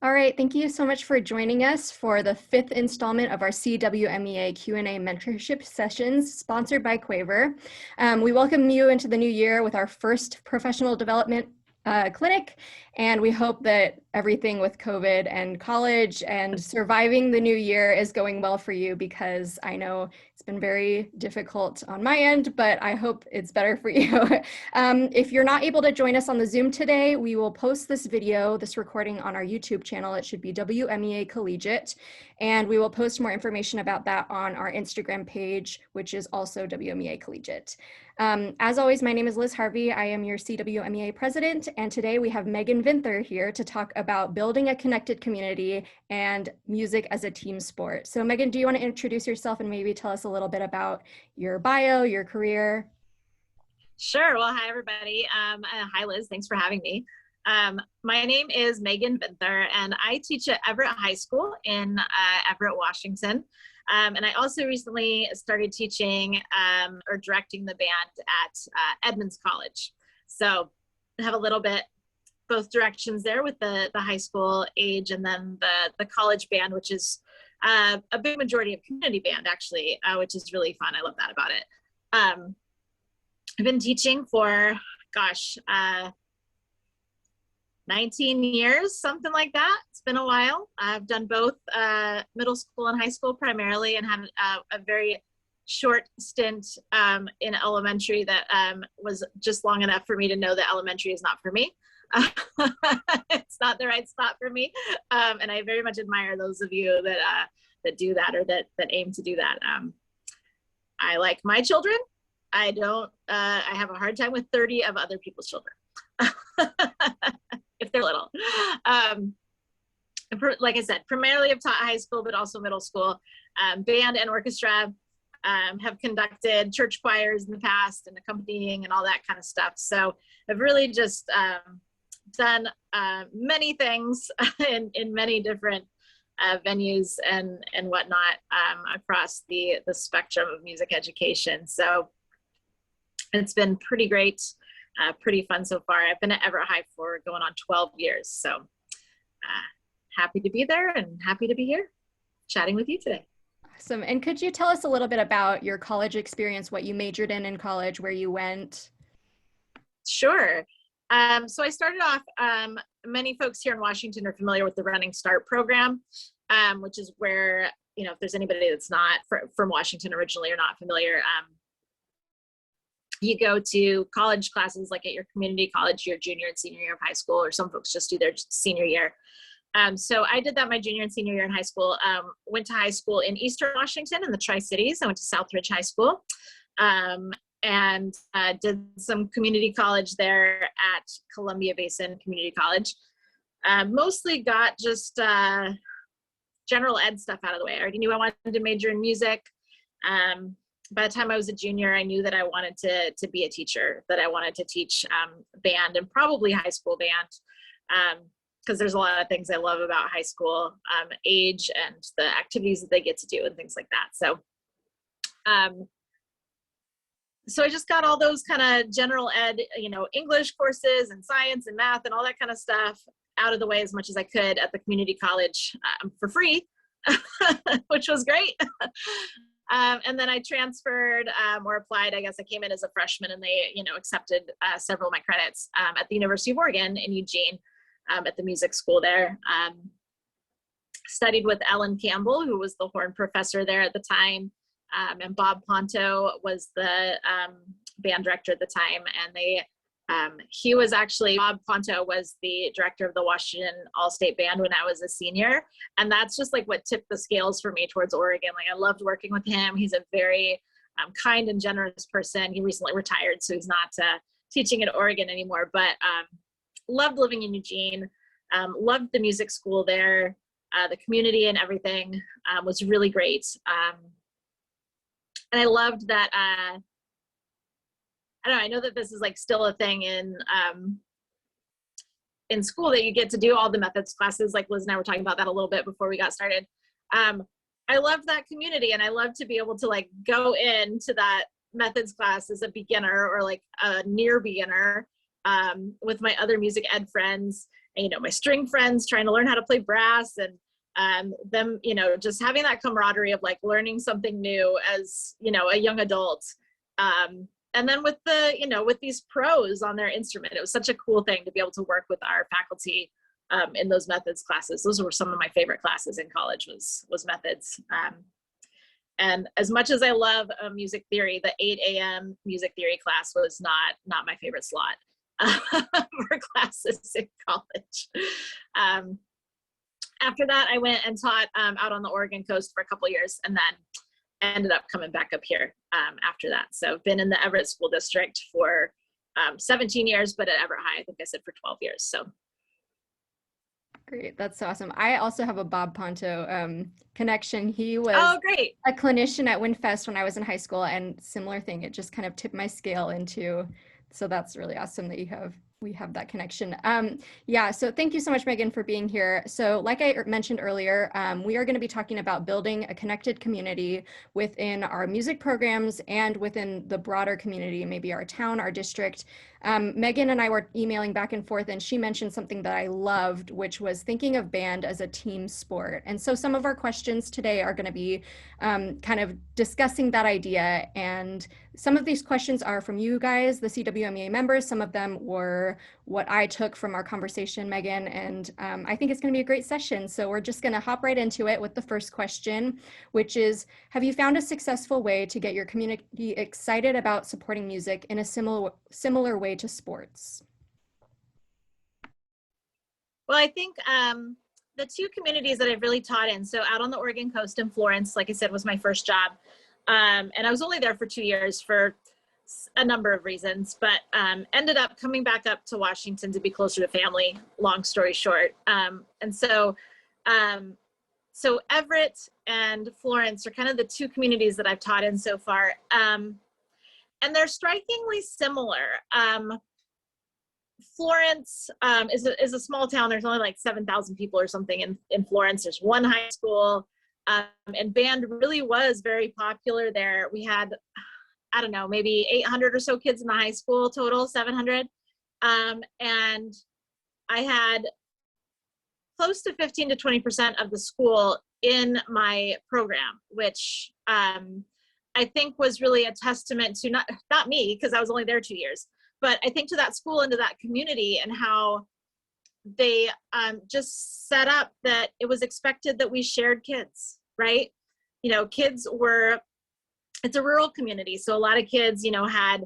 All right, thank you so much for joining us for the fifth installment of our CWMEA Q&A mentorship sessions sponsored by Quaver. We welcome you into the new year with our first professional development clinic, and we hope that everything with COVID and college and surviving the new year is going well for you, because I know it's been very difficult on my end, but I hope it's better for you. If you're not able to join us on the Zoom today, we will post this video, this recording on our YouTube channel. It should be WMEA Collegiate, and we will post more information about that on our Instagram page, which is also WMEA Collegiate. As always, my name is Liz Harvey. I am your CWMEA president, and today we have Megan Vinther here to talk about building a connected community and music as a team sport. So Megan, do you want to introduce yourself and maybe tell us a little bit about your bio, your career? Sure. Well, hi, everybody. Hi, Liz. Thanks for having me. My name is Megan Vinther, and I teach at Everett High School in Everett, Washington. And I also recently started teaching or directing the band at Edmonds College. So I have a little bit both directions there with the high school age, and then the college band, which is a big majority of community band, actually, which is really fun. I love that about it. I've been teaching for, 19 years, something like that. It's been a while. I've done both middle school and high school primarily, and had a very short stint in elementary that was just long enough for me to know that elementary is not for me. It's not the right spot for me. And I very much admire those of you that do that, or that aim to do that. I like my children. I have a hard time with 30 of other people's children. If they're little. Like I said, primarily I've taught high school, but also middle school. Band and orchestra, have conducted church choirs in the past, and accompanying and all that kind of stuff. So I've really just done many things in many different venues and whatnot, across the spectrum of music education. So it's been pretty great. Pretty fun so far. I've been at Everett High for going on 12 years. So happy to be there and happy to be here chatting with you today. Awesome. And could you tell us a little bit about your college experience, what you majored in college, where you went? Sure. So I started off, many folks here in Washington are familiar with the Running Start program, which is where, if there's anybody that's not from Washington originally or not familiar, you go to college classes like at your community college, your junior and senior year of high school, or some folks just do their senior year. So I did that my junior and senior year in high school. Went to high school in Eastern Washington in the Tri-Cities. I went to Southridge High School, and did some community college there at Columbia Basin Community College. Mostly got just general ed stuff out of the way. I already knew I wanted to major in music. By the time I was a junior, I knew that I wanted to be a teacher, that I wanted to teach band, and probably high school band, because there's a lot of things I love about high school age and the activities that they get to do and things like that. So, so I just got all those kind of general ed, English courses and science and math and all that kind of stuff out of the way as much as I could at the community college for free, which was great. And then I transferred or applied. I guess I came in as a freshman, and they, accepted several of my credits at the University of Oregon in Eugene, at the music school there. Studied with Ellen Campbell, who was the horn professor there at the time, and Bob Ponto was the band director at the time. And Bob Ponto was the director of the Washington All-State Band when I was a senior. And that's just like what tipped the scales for me towards Oregon. Like, I loved working with him. He's a very kind and generous person. He recently retired, so he's not teaching at Oregon anymore, but loved living in Eugene, loved the music school there. The community and everything was really great. And I loved that, I know that this is like still a thing in school, that you get to do all the methods classes. Like Liz and I were talking about that a little bit before we got started. I love that community, and I love to be able to like go into that methods class as a beginner or like a near beginner with my other music ed friends, and, you know, my string friends trying to learn how to play brass, and them, you know, just having that camaraderie of like learning something new as, you know, a young adult. And then with the, you know, with these pros on their instrument, it was such a cool thing to be able to work with our faculty in those methods classes. Those were some of my favorite classes in college was methods. And as much as I love music theory, the 8 a.m. music theory class was not my favorite slot for classes in college. After that, I went and taught out on the Oregon coast for a couple of years, and then ended up coming back up here after that. So I've been in the Everett School District for 17 years, but at Everett High, I think I said for 12 years. So. Great, that's awesome. I also have a Bob Ponto connection. He was great. A clinician at WinFest when I was in high school, and similar thing. It just kind of tipped my scale into, so that's really awesome that we have that connection. Yeah, so thank you so much, Megan, for being here. So like I mentioned earlier, we are going to be talking about building a connected community within our music programs and within the broader community, maybe our town, our district. Megan and I were emailing back and forth, and she mentioned something that I loved, which was thinking of band as a team sport. And so some of our questions today are going to be kind of discussing that idea. And some of these questions are from you guys, the CWMEA members. Some of them were what I took from our conversation, Megan, and I think it's going to be a great session. So we're just going to hop right into it with the first question, which is, have you found a successful way to get your community excited about supporting music in a similar way to sports? Well, I think the two communities that I've really taught in, so out on the Oregon coast in Florence, like I said, was my first job. And I was only there for 2 years for a number of reasons, but ended up coming back up to Washington to be closer to family, long story short. And so Everett and Florence are kind of the two communities that I've taught in so far. And they're strikingly similar. Florence is a small town. There's only like 7,000 people or something in Florence. There's one high school, and band really was very popular there. We had, I don't know, maybe 800 or so kids in the high school total, 700. And I had close to 15 to 20% of the school in my program, which I think was really a testament to not me, because I was only there 2 years, but I think to that school and to that community, and how they just set up that it was expected that we shared kids, right? You know, it's a rural community. So a lot of kids, you know, had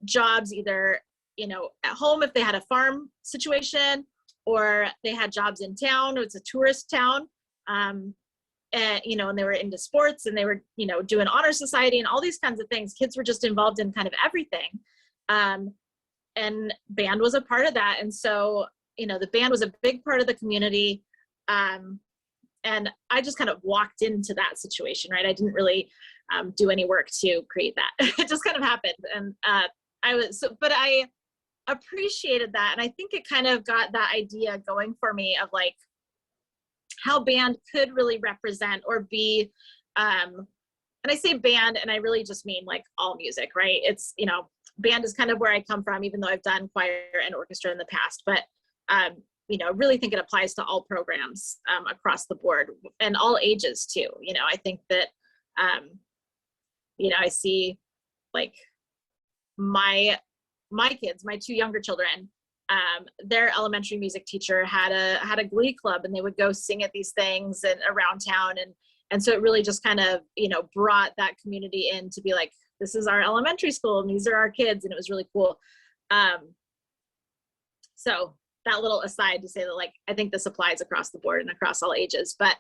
jobs either, you know, at home if they had a farm situation, or they had jobs in town. It's a tourist town. And, you know, and they were into sports, and they were, you know, doing honor society and all these kinds of things. Kids were just involved in kind of everything. And band was a part of that. And so, you know, the band was a big part of the community. And I just kind of walked into that situation, right? I didn't really do any work to create that. It just kind of happened. And but I appreciated that. And I think it kind of got that idea going for me of like how band could really represent or be, and I say band, and I really just mean like all music, right? It's, you know, band is kind of where I come from, even though I've done choir and orchestra in the past, but you know, I really think it applies to all programs across the board, and all ages too. You know, I think that, you know, I see like my kids, my two younger children, their elementary music teacher had a glee club, and they would go sing at these things and around town. And so it really just kind of, you know, brought that community in to be like, this is our elementary school and these are our kids. And it was really cool. So that little aside to say that, like, I think this applies across the board and across all ages. But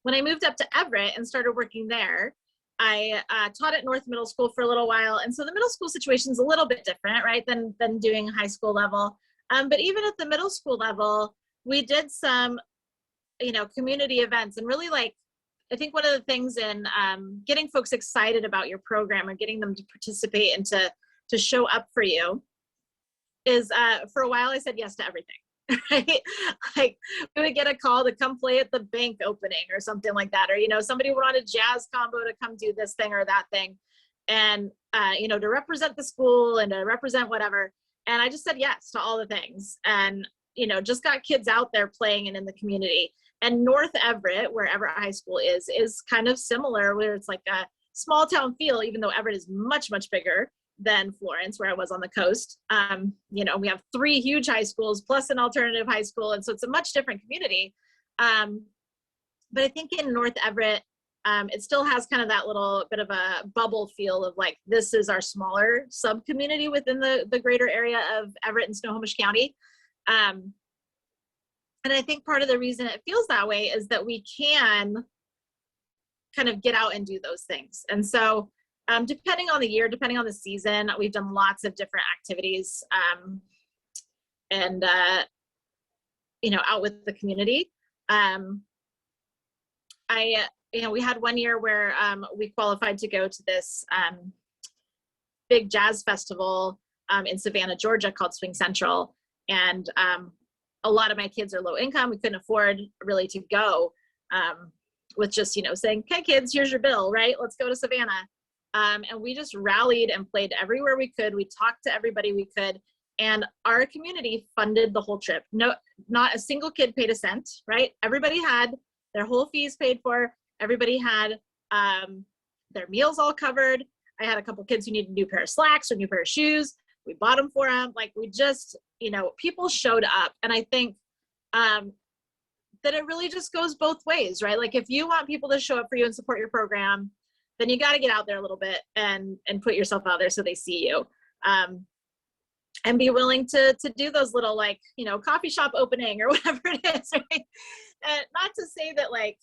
when I moved up to Everett and started working there, I taught at North Middle School for a little while. And so the middle school situation is a little bit different, right, than doing high school level. But even at the middle school level, we did some, you know, community events. And really, like, I think one of the things in getting folks excited about your program or getting them to participate and to show up for you is for a while I said yes to everything. Right? Like, we would get a call to come play at the bank opening or something like that, or, you know, somebody would want a jazz combo to come do this thing or that thing. and, to represent the school and to represent whatever. And I just said yes to all the things, and, just got kids out there playing and in the community. And North Everett, where Everett High School is kind of similar, where it's like a small town feel, even though Everett is much, much bigger than Florence, where I was on the coast. We have 3 huge high schools plus an alternative high school. And so it's a much different community. But I think in North Everett, it still has kind of that little bit of a bubble feel of like, this is our smaller sub-community within the greater area of Everett and Snohomish County. And I think part of the reason it feels that way is that we can kind of get out and do those things. And so depending on the year, depending on the season, we've done lots of different activities out with the community. We had one year where we qualified to go to this big jazz festival in Savannah, Georgia, called Swing Central. And a lot of my kids are low income. We couldn't afford really to go with just, saying, "Okay, kids, here's your bill, right? Let's go to Savannah." And we just rallied and played everywhere we could. We talked to everybody we could. And our community funded the whole trip. No, not a single kid paid a cent, right? Everybody had their whole fees paid for. Everybody had their meals all covered. I had a couple kids who needed a new pair of slacks or a new pair of shoes. We bought them for them. Like, we just, people showed up. And I think that it really just goes both ways, right? Like, if you want people to show up for you and support your program, then you got to get out there a little bit and put yourself out there so they see you. And be willing to do those little, like, coffee shop opening or whatever it is, right? And not to say that, like,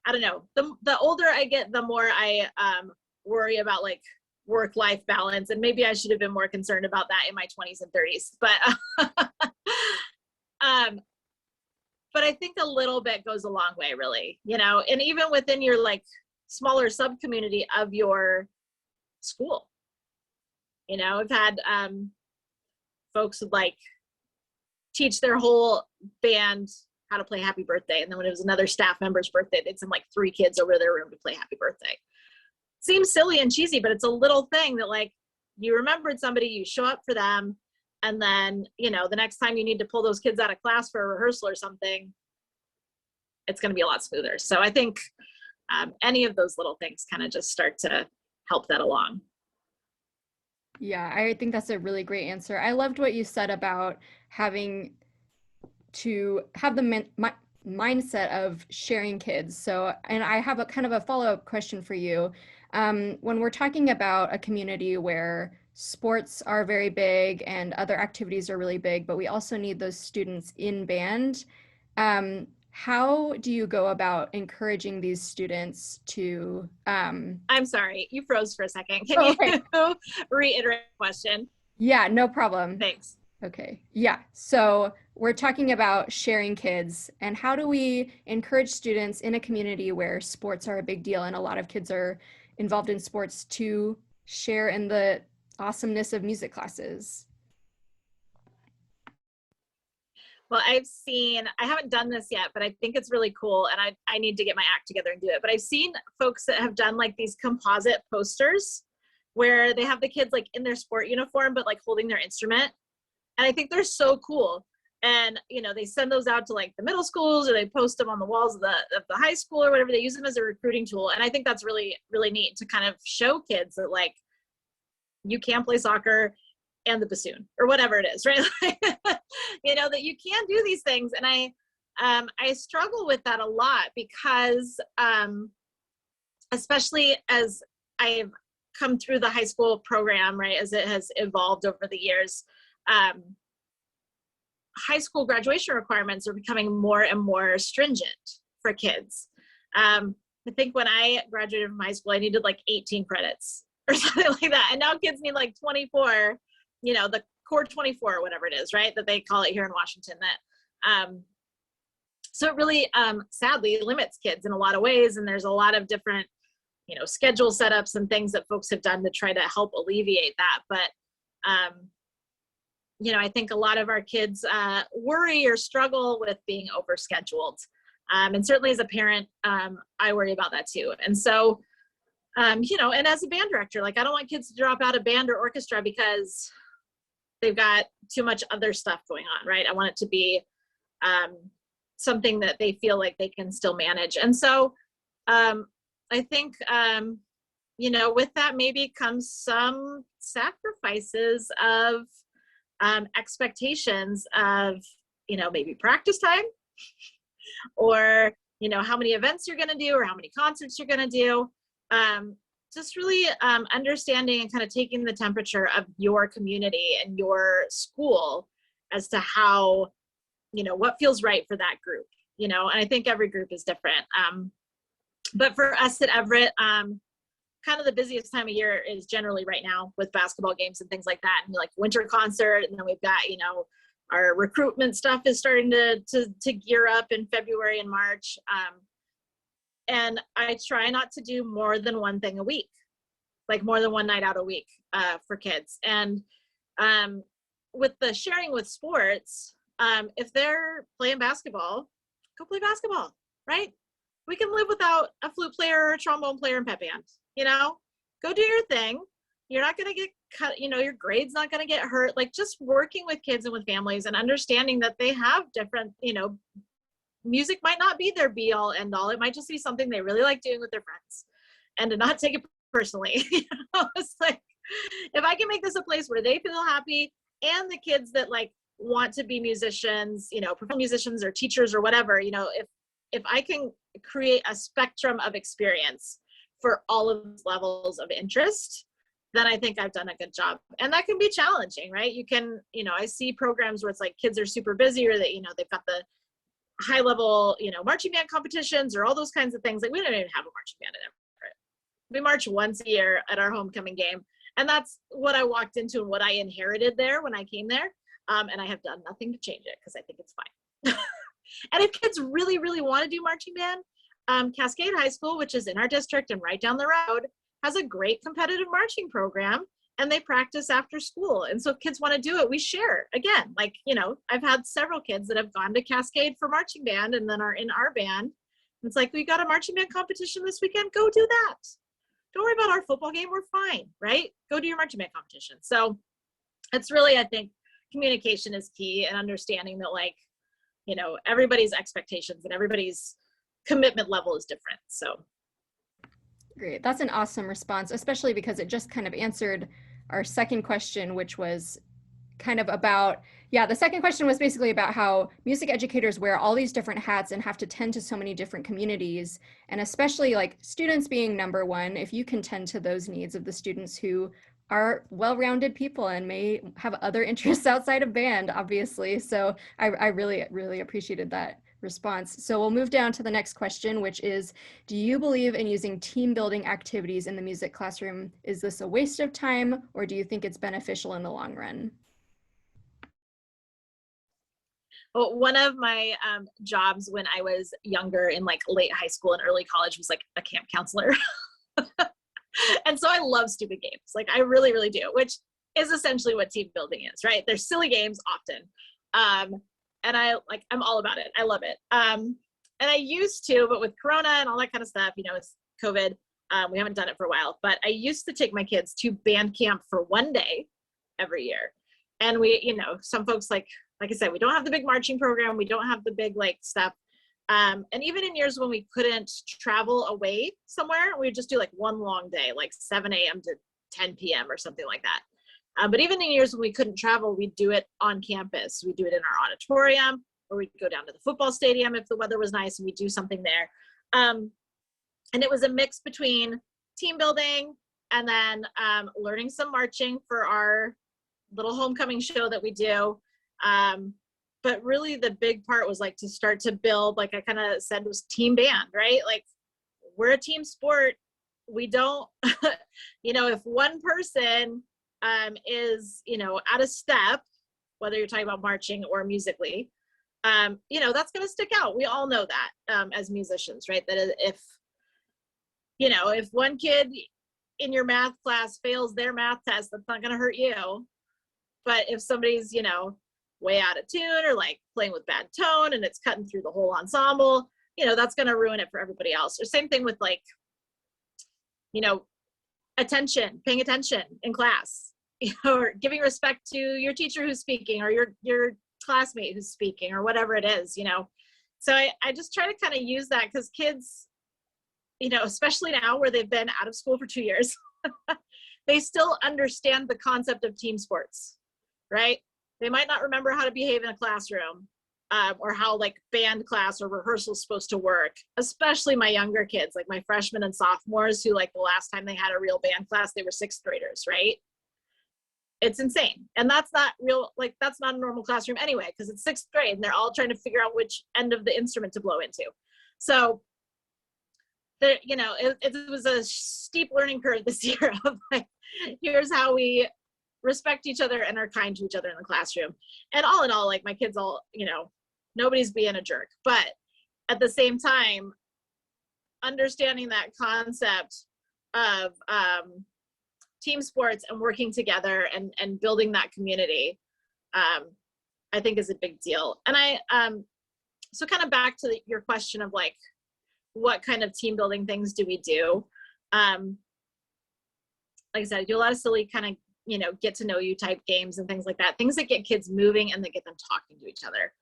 I don't know, the older I get, the more I worry about, like, work-life balance. And maybe I should have been more concerned about that in my 20s and 30s. But I think a little bit goes a long way, really, and even within your, like, smaller sub-community of your school. I've had folks would, like, teach their whole band how to play Happy Birthday. And then when it was another staff member's birthday, they'd send like 3 kids over to their room to play Happy Birthday. Seems silly and cheesy, but it's a little thing that, like, you remembered somebody, you show up for them. And then, the next time you need to pull those kids out of class for a rehearsal or something, it's going to be a lot smoother. So I think any of those little things kind of just start to help that along. Yeah, I think that's a really great answer. I loved what you said about having to have the mindset of sharing kids. So, and I have a kind of a follow-up question for you. When we're talking about a community where sports are very big and other activities are really big, but we also need those students in band, how do you go about encouraging these students to... I'm sorry, you froze for a second. Can you reiterate the question? Yeah, no problem. Thanks. Okay. Yeah. So we're talking about sharing kids, and how do we encourage students in a community where sports are a big deal and a lot of kids are involved in sports to share in the awesomeness of music classes? Well, I haven't done this yet, but I think it's really cool, and I need to get my act together and do it. But I've seen folks that have done, like, these composite posters where they have the kids, like, in their sport uniform, but, like, holding their instrument. And I think they're so cool. And, they send those out to, like, the middle schools, or they post them on the walls of the high school or whatever. They use them as a recruiting tool. And I think that's really, really neat to kind of show kids that, like, you can play soccer and the bassoon or whatever it is, right? That you can do these things. And I struggle with that a lot because, especially as I've come through the high school program, right, as it has evolved over the years, high school graduation requirements are becoming more and more stringent for kids. I think when I graduated from high school, I needed like 18 credits or something like that. And now kids need like 24, the core 24 or whatever it is, right, that they call it here in Washington. That so it really sadly limits kids in a lot of ways. And there's a lot of different, schedule setups and things that folks have done to try to help alleviate that. But I think a lot of our kids worry or struggle with being overscheduled. And certainly as a parent, I worry about that too. And so You know, and as a band director, like I don't want kids to drop out of band or orchestra because they've got too much other stuff going on, right? I want it to be something that they feel like they can still manage. And so I think, you know, with that maybe comes some sacrifices of expectations of, you know, maybe practice time or, you know, how many events you're going to do or how many concerts you're going to do. Just really understanding and kind of taking the temperature of your community and your school as to how, you know, what feels right for that group, you know, and I think every group is different. But for us at Everett, kind of the busiest time of year is generally right now with basketball games and things like that, and like winter concert, and then we've got, you know, our recruitment stuff is starting to gear up in February and March. And I try not to do more than one thing a week, like more than one night out a week for kids. And with the sharing with sports, if they're playing basketball, go play basketball, right? We can live without a flute player or a trombone player in pep band, you know? Go do your thing. You're not going to get cut, you know, your grade's not going to get hurt. Like just working with kids and with families and understanding that they have different, you know, music might not be their be all end all. It might just be something they really like doing with their friends, and to not take it personally. You know, it's like, if I can make this a place where they feel happy and the kids that like want to be musicians, you know, professional musicians or teachers or whatever, you know, if I can create a spectrum of experience for all of those levels of interest, then I think I've done a good job. And that can be challenging, right? You can, you know, I see programs where it's like kids are super busy, or that, you know, they've got the high level, you know, marching band competitions or all those kinds of things. Like we don't even have a marching band in Everett. We march once a year at our homecoming game. And that's what I walked into and what I inherited there when I came there. And I have done nothing to change it because I think it's fine. And if kids really, really want to do marching band, Cascade High School, which is in our district and right down the road, has a great competitive marching program, and they practice after school. And so if kids want to do it, we share. Again, like, you know, I've had several kids that have gone to Cascade for marching band and then are in our band. It's like, we got a marching band competition this weekend, go do that. Don't worry about our football game, we're fine, right? Go do your marching band competition. So it's really, I think, communication is key, and understanding that, like, you know, everybody's expectations and everybody's commitment level is different. So great. That's an awesome response, especially because it just kind of answered our second question, which was kind of about, the second question was basically about how music educators wear all these different hats and have to tend to so many different communities. And especially like students being number one, if you can tend to those needs of the students who are well-rounded people and may have other interests outside of band, obviously. So I really, really appreciated that response. So we'll move down to the next question, which is, do you believe in using team building activities in the music classroom? Is this a waste of time, or do you think it's beneficial in the long run? Well, one of my jobs when I was younger in like late high school and early college was like a camp counselor. And so I love stupid games. Like I really, really do, which is essentially what team building is, right? They're silly games often. And I'm all about it. I love it. And I used to, but with Corona and all that kind of stuff, you know, it's COVID. We haven't done it for a while, but I used to take my kids to band camp for one day every year. And we, you know, some folks like I said, we don't have the big marching program. We don't have the big like stuff. And even in years when we couldn't travel away somewhere, we would just do like one long day, like 7 a.m. to 10 p.m. or something like that. But even in years when we couldn't travel, we'd do it on campus. We'd do it in our auditorium, or we'd go down to the football stadium if the weather was nice and we'd do something there. And it was a mix between team building and then learning some marching for our little homecoming show that we do. But really the big part was like to start to build, like I kind of said, was team band, right? Like we're a team sport. We don't, you know, if one person is, you know, out of step, whether you're talking about marching or musically, you know, that's going to stick out. We all know that as musicians, right? That if, you know, if one kid in your math class fails their math test, that's not going to hurt you. But if somebody's, you know, way out of tune or like playing with bad tone and it's cutting through the whole ensemble, you know, that's going to ruin it for everybody else. Or same thing with like, paying attention in class, or giving respect to your teacher who's speaking, or your classmate who's speaking, or whatever it is, So I just try to kind of use that, because kids, especially now where they've been out of school for 2 years, they still understand the concept of team sports, right? They might not remember how to behave in a classroom, or how like band class or rehearsal is supposed to work, especially my younger kids, like my freshmen and sophomores, who like the last time they had a real band class, they were 6th graders, right? It's insane. And that's not real, like that's not a normal classroom anyway, because it's 6th grade and they're all trying to figure out which end of the instrument to blow into. So there, it was a steep learning curve this year of like, here's how we respect each other and are kind to each other in the classroom. And all in all, like my kids all, nobody's being a jerk, but at the same time, understanding that concept of team sports and working together and building that community, I think is a big deal. And so kind of back to your question of like, what kind of team building things do we do? Like I said, I do a lot of silly kind of, get to know you type games and things like that, things that get kids moving and that get them talking to each other.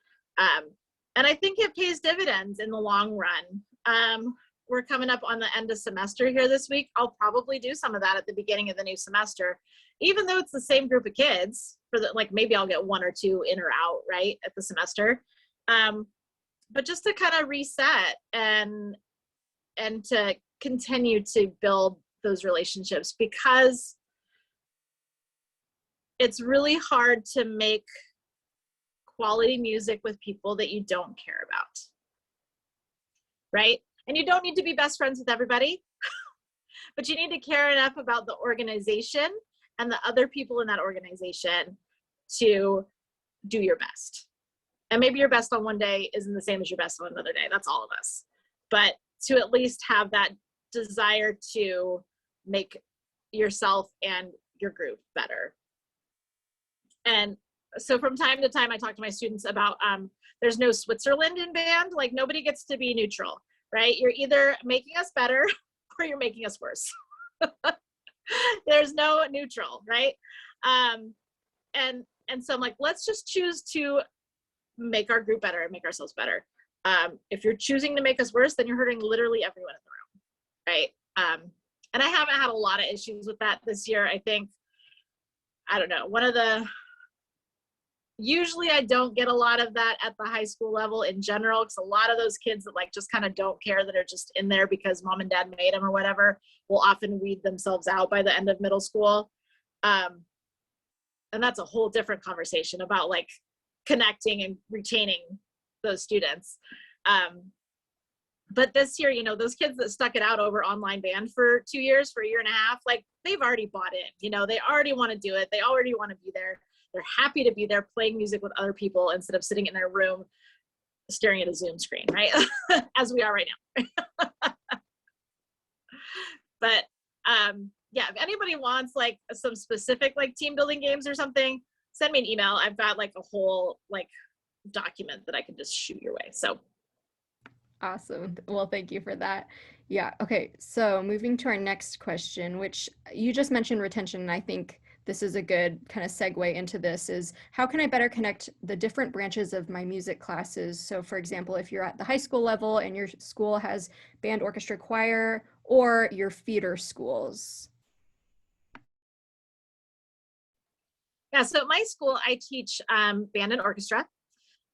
And I think it pays dividends in the long run. We're coming up on the end of semester here this week. I'll probably do some of that at the beginning of the new semester, even though it's the same group of kids, for the, like maybe I'll get 1 or 2 in or out, right, at the semester. But just to kind of reset and to continue to build those relationships, because it's really hard to make quality music with people that you don't care about, right? And you don't need to be best friends with everybody, but you need to care enough about the organization and the other people in that organization to do your best. And maybe your best on one day isn't the same as your best on another day. That's all of us. But to at least have that desire to make yourself and your group better. And so from time to time, I talk to my students about there's no Switzerland in band. Like nobody gets to be neutral, right? You're either making us better or you're making us worse. There's no neutral, right? And so I'm like, let's just choose to make our group better and make ourselves better. If you're choosing to make us worse, then you're hurting literally everyone in the room, right? And I haven't had a lot of issues with that this year. I think, I don't know, usually I don't get a lot of that at the high school level in general, because a lot of those kids that like just kind of don't care, that are just in there because mom and dad made them or whatever, will often weed themselves out by the end of middle school. And that's a whole different conversation about like connecting and retaining those students. But this year, those kids that stuck it out over online band for 2 years, for a year and a half, like they've already bought in, they already want to do it. They already want to be there. They're happy to be there playing music with other people instead of sitting in their room staring at a Zoom screen, right? As we are right now. But yeah, if anybody wants like some specific like team building games or something, send me an email. I've got like a whole like document that I can just shoot your way. So awesome. Well, thank you for that. Yeah. Okay. So moving to our next question, which you just mentioned retention, and I think this is a good kind of segue into this, is how can I better connect the different branches of my music classes? So for example, if you're at the high school level and your school has band, orchestra, choir, or your feeder schools. Yeah, so at my school, I teach band and orchestra.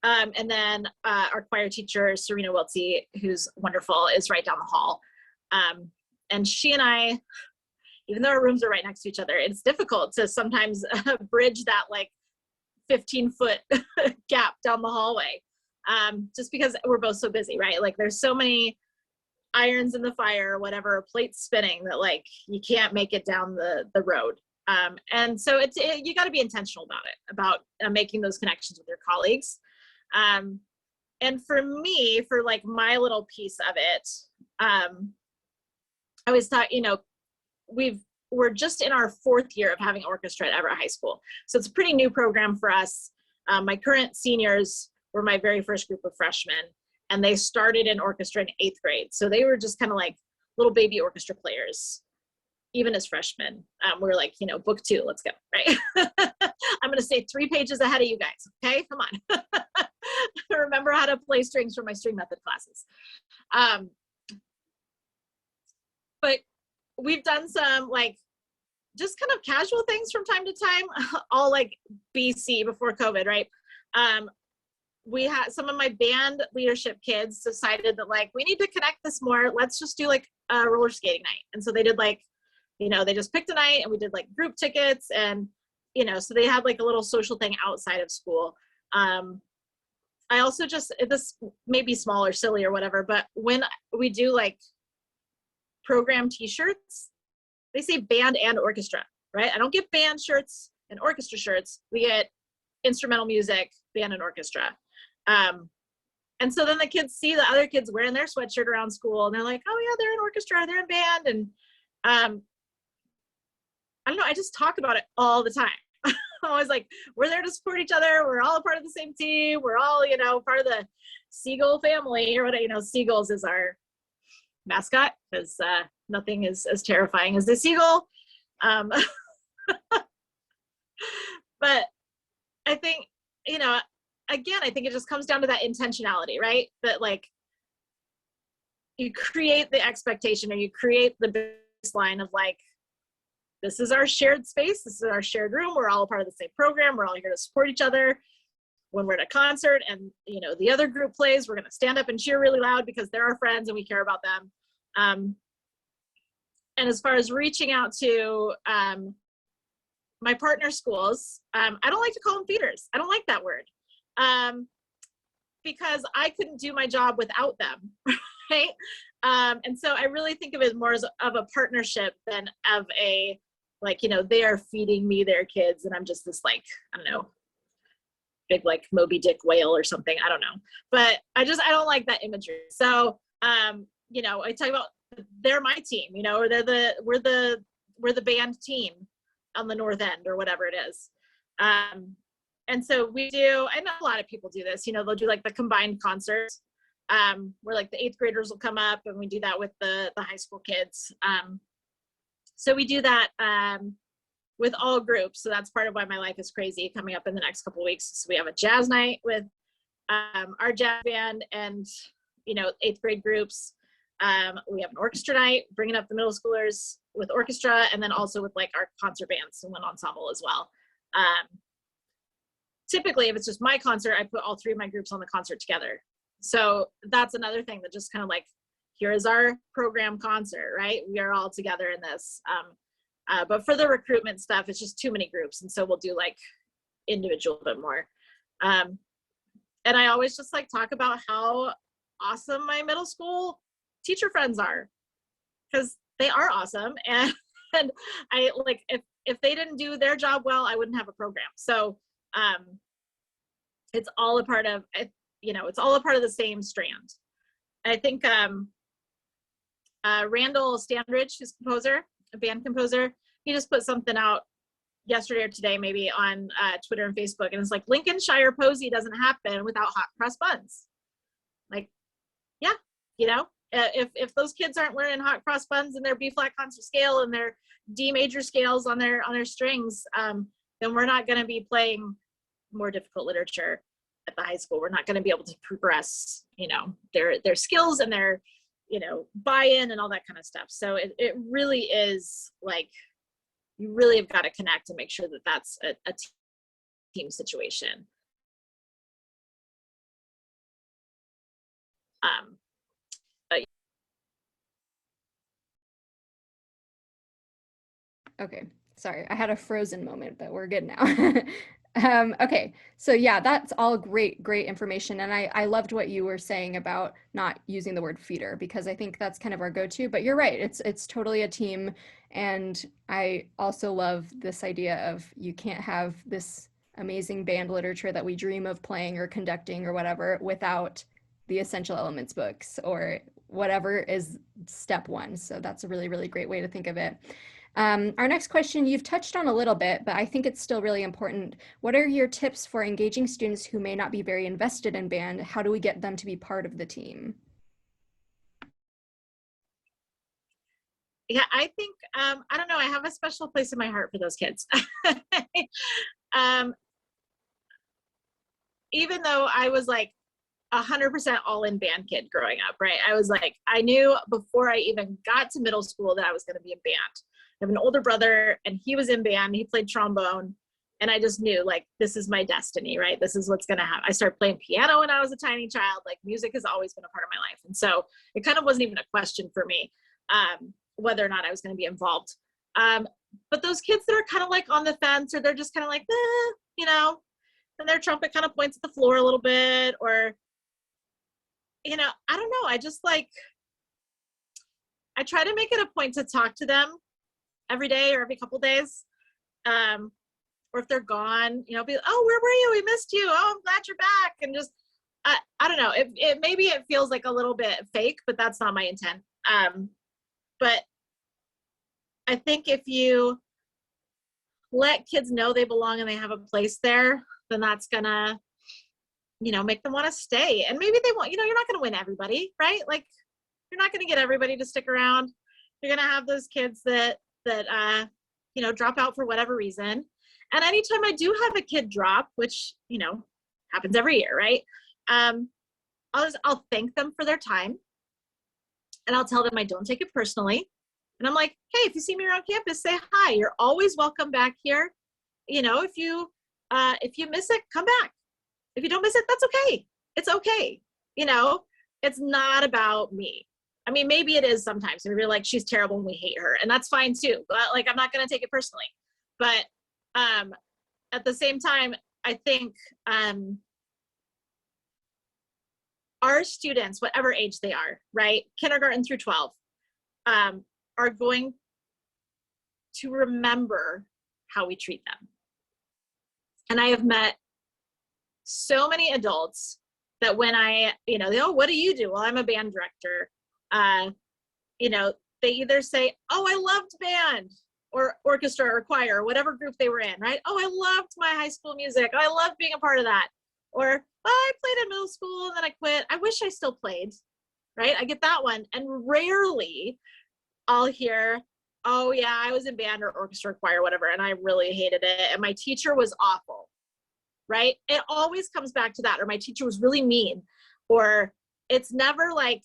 And then our choir teacher, Serena Wiltsey, who's wonderful, is right down the hall. And she and I, even though our rooms are right next to each other, it's difficult to sometimes bridge that like 15-foot gap down the hallway, just because we're both so busy, right? Like there's so many irons in the fire, or whatever, plates spinning, that like you can't make it down the road. And so you got to be intentional about it, about making those connections with your colleagues. And for me, for like my little piece of it, I always thought, we're just in our 4th year of having orchestra at Everett High School. So it's a pretty new program for us. My current seniors were my very first group of freshmen, and they started in orchestra in 8th grade. So they were just kind of like little baby orchestra players. even as freshmen, we're like, you know, book 2, let's go, right? I'm going to stay 3 pages ahead of you guys. Okay, come on. Remember how to play strings for my string method classes. But we've done some like just kind of casual things from time to time, all like BC before COVID, right? We had some of my band leadership kids decided that like, we need to connect this more. Let's just do like a roller skating night. And so they did like, you know, they just picked a night and we did like group tickets and, you know, so they had like a little social thing outside of school. I also just, this may be small or silly or whatever, but when we do like program t-shirts, they say band and orchestra, right? I don't get band shirts and orchestra shirts. We get instrumental music, band and orchestra. And so then the kids see the other kids wearing their sweatshirt around school and they're like, oh yeah, they're in orchestra, they're in band. And I don't know, I just talk about it all the time. I'm always like, we're there to support each other. We're all a part of the same team. We're all, you know, part of the seagull family or whatever. You know, seagulls is our mascot because nothing is as terrifying as the seagull. But I think, you know, again, I think it just comes down to that intentionality, right? That like you create the expectation or you create the baseline of like, this is our shared space. This is our shared room. We're all a part of the same program. We're all here to support each other. When we're at a concert and, you know, the other group plays, we're going to stand up and cheer really loud because they're our friends and we care about them. And as far as reaching out to my partner schools, I don't like to call them feeders. I don't like that word because I couldn't do my job without them, right? And so I really think of it more as of a partnership than of a, like, you know, they are feeding me their kids and I'm just this like, I don't know, big like Moby Dick whale or something. I don't know, but I don't like that imagery. So, you know, I talk about they're my team, you know, or we're the band team on the north end or whatever it is. And so we do, I know a lot of people do this, you know, they'll do like the combined concerts where like the 8th graders will come up and we do that with the high school kids. So we do that with all groups. So that's part of why my life is crazy coming up in the next couple of weeks. So we have a jazz night with our jazz band and, you know, 8th grade groups. We have an orchestra night, bringing up the middle schoolers with orchestra, and then also with like our concert bands and one ensemble as well. Typically, if it's just my concert, I put all 3 of my groups on the concert together. So that's another thing that just kind of like, here is our program concert, right? We are all together in this. But for the recruitment stuff, it's just too many groups. And so we'll do like individual a bit more. And I always just like talk about how awesome my middle school teacher friends are, because they are awesome. And I like, if they didn't do their job well, I wouldn't have a program. So it's all a part of, you know, it's all a part of the same strand. I think Randall Standridge, who's a band composer, he just put something out yesterday or today, maybe on Twitter and Facebook, and it's like, Lincolnshire Posy doesn't happen without hot cross buns. Like, yeah, you know, if those kids aren't learning hot cross buns and their B flat concert scale and their D major scales on their strings, then we're not going to be playing more difficult literature at the high school. We're not going to be able to progress, you know, their skills and their, you know, buy-in and all that kind of stuff. So it really is like, you really have got to connect and make sure that that's a team situation. But okay, sorry, I had a frozen moment, but we're good now. Okay, so yeah, that's all great information. And I loved what you were saying about not using the word feeder, because I think that's kind of our go-to, but you're right, it's totally a team. And I also love this idea of you can't have this amazing band literature that we dream of playing or conducting or whatever without the essential elements books or whatever is step 1. So that's a really, really great way to think of it. Our next question you've touched on a little bit, but I think it's still really important. What are your tips for engaging students who may not be very invested in band? How do we get them to be part of the team? Yeah, I think, I don't know, I have a special place in my heart for those kids. um, Even though I was like 100% all in band kid growing up, right? I was like, I knew before I even got to middle school that I was going to be in band. I have an older brother and he was in band. He played trombone. And I just knew like, this is my destiny, right? This is what's going to happen. I started playing piano when I was a tiny child. Like music has always been a part of my life. And so it kind of wasn't even a question for me whether or not I was going to be involved. But those kids that are kind of like on the fence, or they're just kind of like, you know, and their trumpet kind of points at the floor a little bit, or, you know, I don't know. I just like, I try to make it a point to talk to them every day or every couple days. Or if they're gone, you know, be, oh, where were you? We missed you. Oh, I'm glad you're back. And just, I don't know. Maybe it feels like a little bit fake, but that's not my intent. But I think if you let kids know they belong and they have a place there, then that's gonna, you know, make them want to stay. And maybe they want, you know, you're not going to win everybody, right? Like you're not going to get everybody to stick around. You're going to have those kids that, you know, drop out for whatever reason. And anytime I do have a kid drop, which, you know, happens every year, right? I'll thank them for their time. And I'll tell them I don't take it personally. And I'm like, hey, if you see me around campus, say hi. You're always welcome back here. You know, if you miss it, come back. If you don't miss it, that's okay. It's okay. You know, it's not about me. I mean, maybe it is sometimes. Maybe we're like, she's terrible and we hate her. And that's fine too. But like, I'm not going to take it personally. But at the same time, I think our students, whatever age they are, right, kindergarten through 12, are going to remember how we treat them. And I have met so many adults that when I, you know, they, oh, what do you do? Well, I'm a band director. You know, they either say, oh, I loved band, or orchestra or choir, or whatever group they were in, right? Oh, I loved my high school music. I loved being a part of that. Or, well, I played in middle school and then I quit. I wish I still played, right? I get that one. And rarely I'll hear, oh yeah, I was in band or orchestra or choir or whatever, and I really hated it. And my teacher was awful, right? It always comes back to that. Or my teacher was really mean. Or it's never like,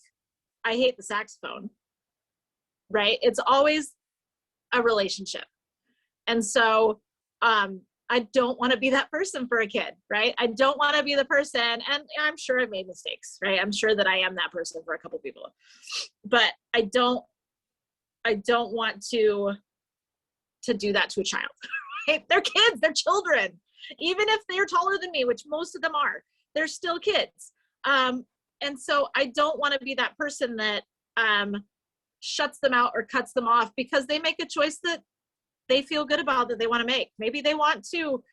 I hate the saxophone, right? It's always a relationship. And so I don't want to be that person for a kid, right? I don't want to be the person, and I'm sure I've made mistakes, right? I'm sure that I am that person for a couple people, but I don't want to do that to a child, right? They're kids, they're children. Even if they're taller than me, which most of them are, they're still kids. And so I don't want to be that person that shuts them out or cuts them off because they make a choice that they feel good about, that they want to make. Maybe they want to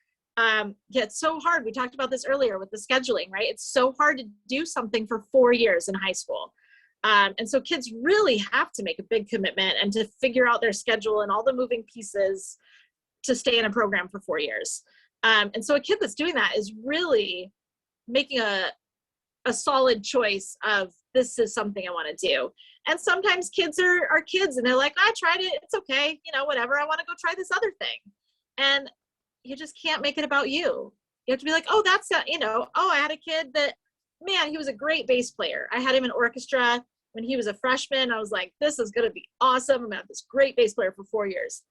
get so hard. We talked about this earlier with the scheduling, right? It's so hard to do something for 4 years in high school. And so kids really have to make a big commitment and to figure out their schedule and all the moving pieces to stay in a program for 4 years. And so a kid that's doing that is really making a solid choice of, this is something I want to do. And sometimes kids are kids and they're like, I tried it, it's okay, you know, whatever, I want to go try this other thing. And you just can't make it about you. You have to be like, oh, that's you know, oh, I had a kid that, man, he was a great bass player. I had him in orchestra when he was a freshman. I was like, this is going to be awesome. I'm going to have this great bass player for 4 years.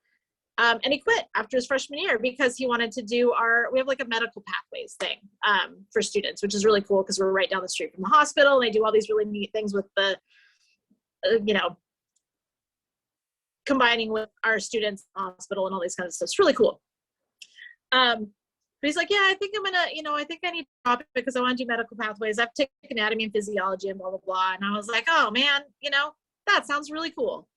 And he quit after his freshman year because he wanted to do we have like a medical pathways thing for students, which is really cool because we're right down the street from the hospital. And they do all these really neat things with the, you know, combining with our students in the hospital and all these kinds of stuff. It's really cool. But he's like, yeah, I think I'm gonna, you know, I think I need to drop it because I want to do medical pathways. I've taken anatomy and physiology and blah, blah, blah. And I was like, oh man, you know, that sounds really cool.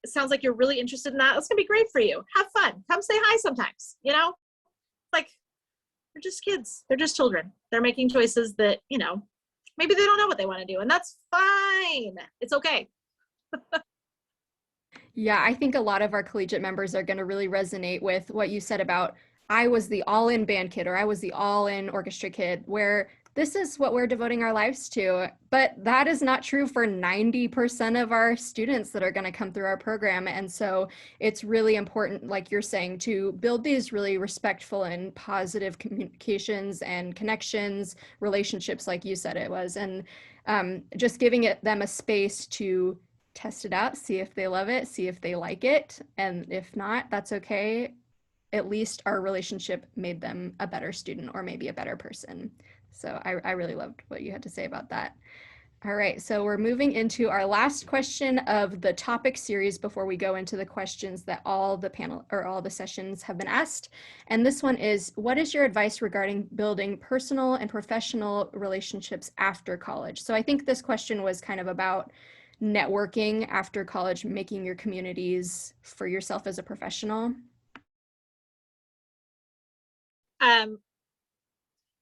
It sounds like you're really interested in that. It's gonna be great for you. Have fun. Come say hi sometimes, you know? Like, they're just kids. They're just children. They're making choices that, you know, maybe they don't know what they want to do, and that's fine. It's okay. Yeah, I think a lot of our collegiate members are going to really resonate with what you said about, I was the all-in band kid or I was the all-in orchestra kid, where this is what we're devoting our lives to. But that is not true for 90% of our students that are going to come through our program. And so it's really important, like you're saying, to build these really respectful and positive communications and connections, relationships, like you said it was, and just giving them a space to test it out, see if they love it, see if they like it. And if not, that's okay. At least our relationship made them a better student or maybe a better person. So I really loved what you had to say about that. All right, so we're moving into our last question of the topic series before we go into the questions that all the panel or all the sessions have been asked. And this one is, what is your advice regarding building personal and professional relationships after college? So I think this question was kind of about networking after college, making your communities for yourself as a professional.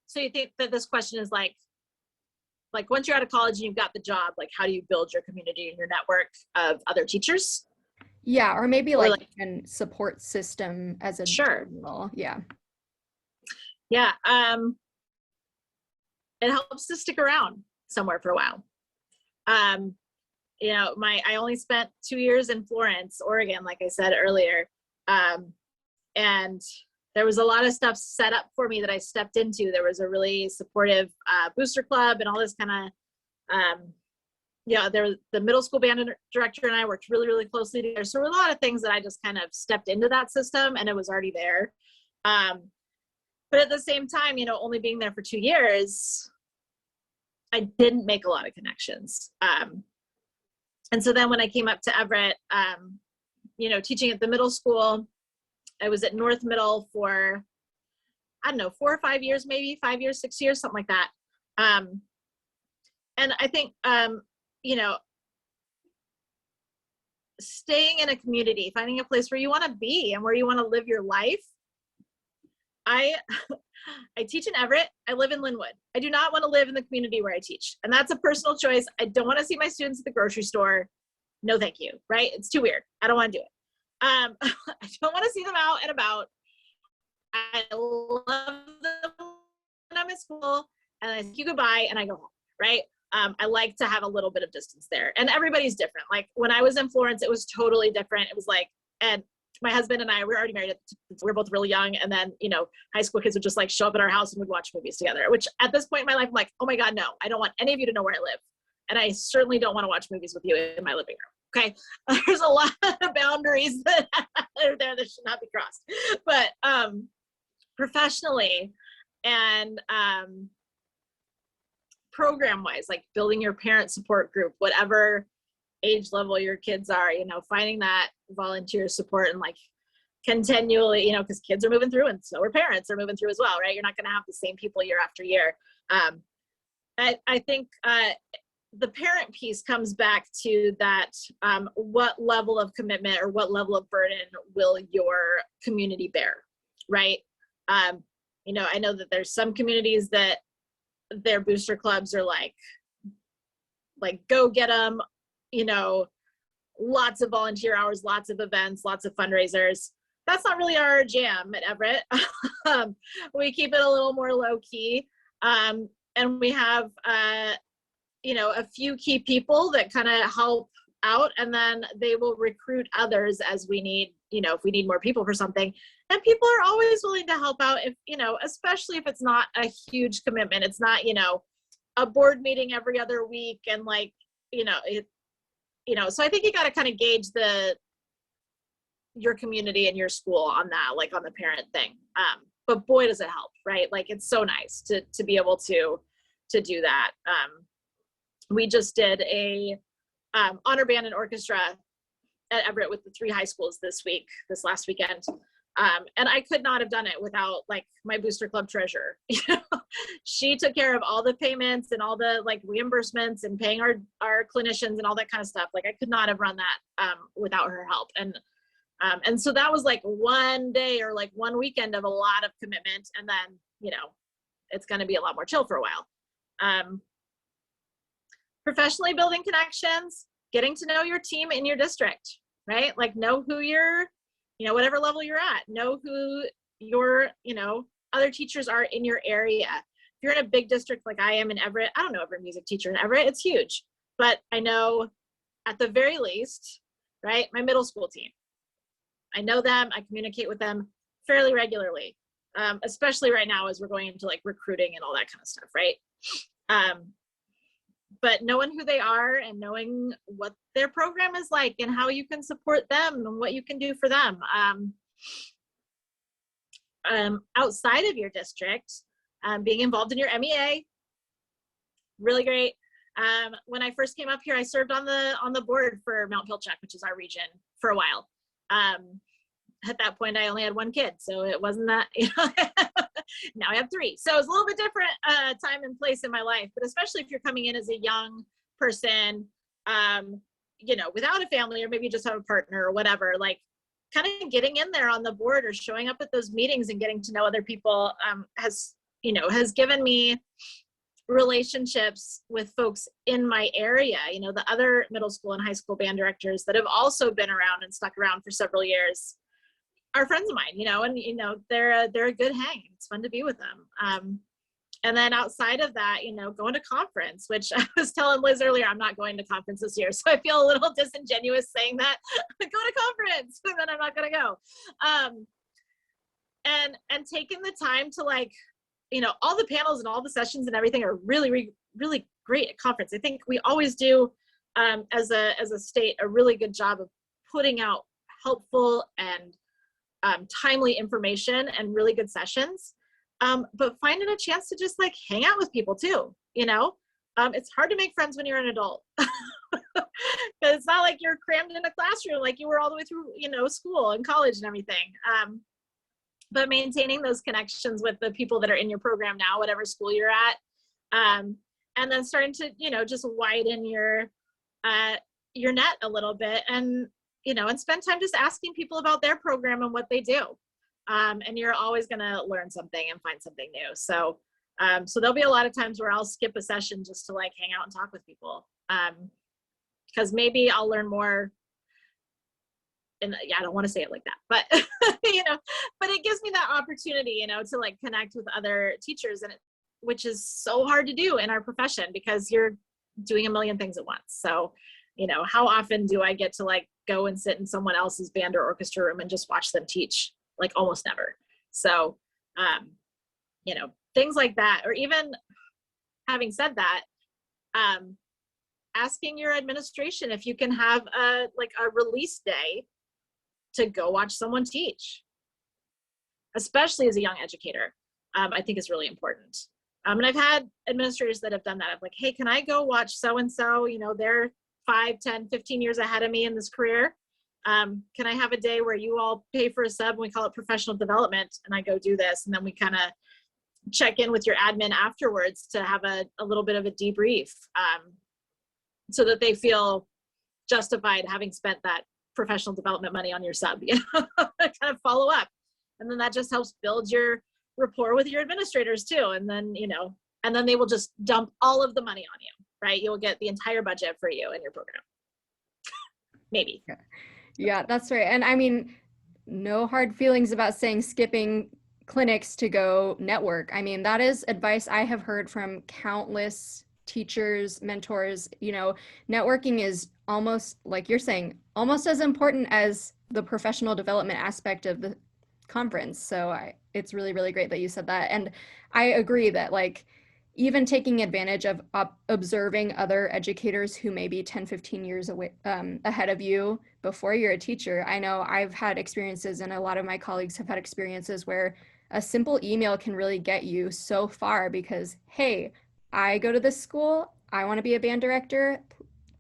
So you think that this question is like once you're out of college and you've got the job, like how do you build your community and your network of other teachers? Yeah, or maybe like a support system as a sure. general. Yeah. Yeah. It helps to stick around somewhere for a while. You know, I only spent 2 years in Florence, Oregon, like I said earlier. And there was a lot of stuff set up for me that I stepped into. There was a really supportive booster club and all this kind of, yeah, there was the middle school band director and I worked really, really closely together. So there were a lot of things that I just kind of stepped into that system and it was already there. But at the same time, you know, only being there for 2 years, I didn't make a lot of connections. And so then when I came up to Everett, you know, teaching at the middle school, I was at North Middle for, I don't know, 4 or 5 years, maybe 5 years, 6 years, something like that. And I think, you know, staying in a community, finding a place where you want to be and where you want to live your life. I teach in Everett. I live in Linwood. I do not want to live in the community where I teach. And that's a personal choice. I don't want to see my students at the grocery store. No, thank you. Right? It's too weird. I don't want to do it. I don't want to see them out and about. I love them when I'm in school and I say goodbye and I go home, right? I like to have a little bit of distance there and everybody's different. Like when I was in Florence, it was totally different. It was like, and my husband and I, we were already married. We were both really young. And then, you know, high school kids would just like show up at our house and we'd watch movies together, which at this point in my life, I'm like, oh my God, no, I don't want any of you to know where I live. And I certainly don't want to watch movies with you in my living room. Okay, there's a lot of boundaries that are there that should not be crossed. But professionally and program-wise, like building your parent support group, whatever age level your kids are, you know, finding that volunteer support and like continually, you know, because kids are moving through and so are parents are moving through as well, right? You're not going to have the same people year after year. I think the parent piece comes back to that, what level of commitment or what level of burden will your community bear, right? You know, I know that there's some communities that their booster clubs are like go get them, you know, lots of volunteer hours, lots of events, lots of fundraisers. That's not really our jam at Everett. We keep it a little more low key. And we have, you know, a few key people that kind of help out and then they will recruit others as we need, you know, if we need more people for something. And people are always willing to help out if, you know, especially if it's not a huge commitment. It's not, you know, a board meeting every other week and like, you know, so I think you got to kind of gauge your community and your school on that, like on the parent thing. But boy, does it help, right? Like it's so nice to be able to do that. We just did a honor band and orchestra at Everett with the 3 high schools this last weekend. And I could not have done it without like my booster club treasurer. You know, she took care of all the payments and all the like reimbursements and paying our clinicians and all that kind of stuff. Like I could not have run that without her help. And so that was like one day or like one weekend of a lot of commitment. And then, you know, it's going to be a lot more chill for a while. Professionally building connections, getting to know your team in your district, right? Like know who you're, you know, whatever level you're at, know who your, you know, other teachers are in your area. you're in a big district like I am in Everett, I don't know every music teacher in Everett, it's huge, but I know at the very least, right, my middle school team. I know them, I communicate with them fairly regularly, especially right now as we're going into like recruiting and all that kind of stuff, right? But knowing who they are and knowing what their program is like and how you can support them and what you can do for them. Outside of your district, being involved in your MEA, really great. When I first came up here, I served on the board for Mount Pilchuck, which is our region, for a while. At that point, I only had one kid, so it wasn't that, you know, now I have three. So it's a little bit different time and place in my life, but especially if you're coming in as a young person, you know, without a family, or maybe just have a partner or whatever, like kind of getting in there on the board or showing up at those meetings and getting to know other people has given me relationships with folks in my area. You know, the other middle school and high school band directors that have also been around and stuck around for several years are friends of mine, you know, and, you know, they're a good hang. It's fun to be with them. And then outside of that, you know, going to conference, which I was telling Liz earlier, I'm not going to conference this year. So I feel a little disingenuous saying that, go to conference, and then I'm not going to go. And taking the time to, like, you know, all the panels and all the sessions and everything are really, really great at conference. I think we always do, as a state, a really good job of putting out helpful and timely information and really good sessions. But finding a chance to just like hang out with people too, you know, it's hard to make friends when you're an adult. Because it's not like you're crammed in a classroom like you were all the way through, you know, school and college and everything. But maintaining those connections with the people that are in your program now, whatever school you're at, and then starting to, you know, just widen your net a little bit, and, you know, and spend time just asking people about their program and what they do. And you're always going to learn something and find something new. So there'll be a lot of times where I'll skip a session just to like hang out and talk with people. Because maybe I'll learn more. And yeah, I don't want to say it like that, but you know, but it gives me that opportunity, you know, to like connect with other teachers, and which is so hard to do in our profession because you're doing a million things at once. So, you know, how often do I get to like go and sit in someone else's band or orchestra room and just watch them teach? Like almost never. So, you know, things like that, or even having said that, asking your administration if you can have a release day to go watch someone teach, especially as a young educator, I think is really important. And I've had administrators that have done that. I'm like, hey, can I go watch so-and-so? You know, they're 5, 10, 15 years ahead of me in this career. Can I have a day where you all pay for a sub, and we call it professional development, and I go do this, and then we kind of check in with your admin afterwards to have a little bit of a debrief, so that they feel justified having spent that professional development money on your sub, you know, kind of follow up. And then that just helps build your rapport with your administrators too. And then, you know, and then they will just dump all of the money on you, right? You'll get the entire budget for you and your program. Maybe. Yeah, that's right. And I mean, no hard feelings about saying skipping clinics to go network. I mean, that is advice I have heard from countless teachers, mentors. You know, networking is almost, like you're saying, almost as important as the professional development aspect of the conference. So it's really, really great that you said that. And I agree that, like, even taking advantage of observing other educators who may be 10, 15 years away, ahead of you before you're a teacher. I know I've had experiences, and a lot of my colleagues have had experiences where a simple email can really get you so far because, hey, I go to this school, I want to be a band director,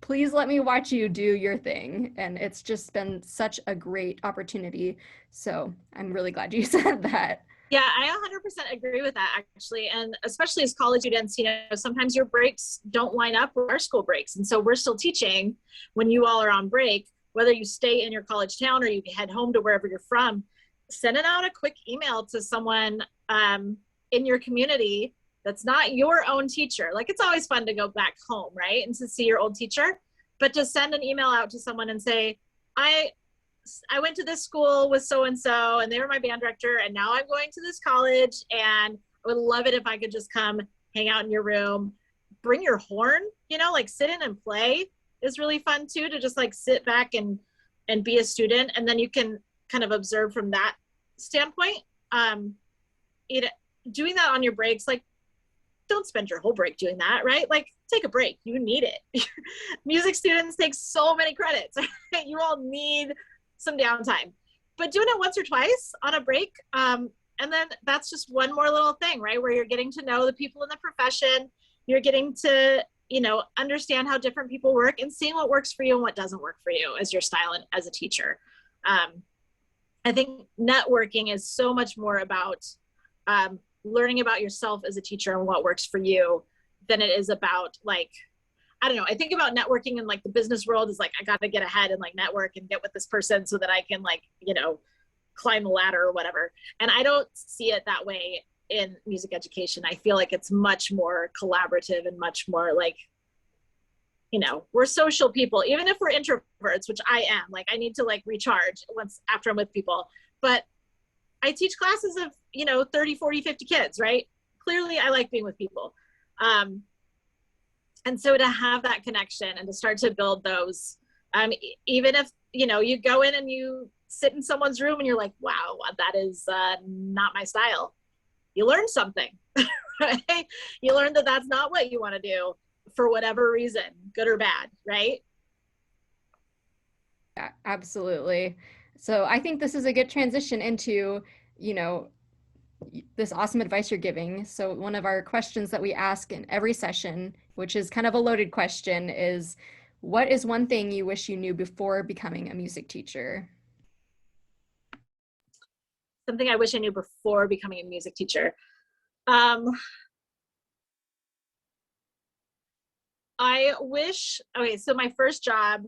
please let me watch you do your thing. And it's just been such a great opportunity. So I'm really glad you said that. Yeah, I 100% agree with that, actually. And especially as college students, you know, sometimes your breaks don't line up with our school breaks. And so we're still teaching when you all are on break, whether you stay in your college town or you head home to wherever you're from, sending out a quick email to someone in your community that's not your own teacher. Like, it's always fun to go back home, right? And to see your old teacher, but to send an email out to someone and say, I went to this school with so-and-so and they were my band director, and now I'm going to this college, and I would love it if I could just come hang out in your room, bring your horn, you know, like sit in and play is really fun too, to just like sit back and be a student. And then you can kind of observe from that standpoint. Doing that on your breaks, like don't spend your whole break doing that, right? Like take a break, you need it. Music students take so many credits. You all need some downtime, but doing it once or twice on a break, and then that's just one more little thing, right? Where you're getting to know the people in the profession. You're getting to, you know, understand how different people work and seeing what works for you and what doesn't work for you as your style and as a teacher. I think networking is so much more about learning about yourself as a teacher and what works for you than it is about like, I don't know. I think about networking in like the business world is like, I got to get ahead and like network and get with this person so that I can like, you know, climb the ladder or whatever. And I don't see it that way in music education. I feel like it's much more collaborative and much more like, you know, we're social people, even if we're introverts, which I am. Like I need to like recharge once after I'm with people. But I teach classes of, you know, 30, 40, 50 kids, right? Clearly I like being with people. And so to have that connection and to start to build those, even if, you know, you go in and you sit in someone's room and you're like, wow, that is not my style. You learn something, right? You learn that that's not what you want to do for whatever reason, good or bad, right? Yeah, absolutely. So I think this is a good transition into, you know, this awesome advice you're giving. So one of our questions that we ask in every session, which is kind of a loaded question, is what is one thing you wish you knew before becoming a music teacher? Something I wish I knew before becoming a music teacher. I wish, okay, so my first job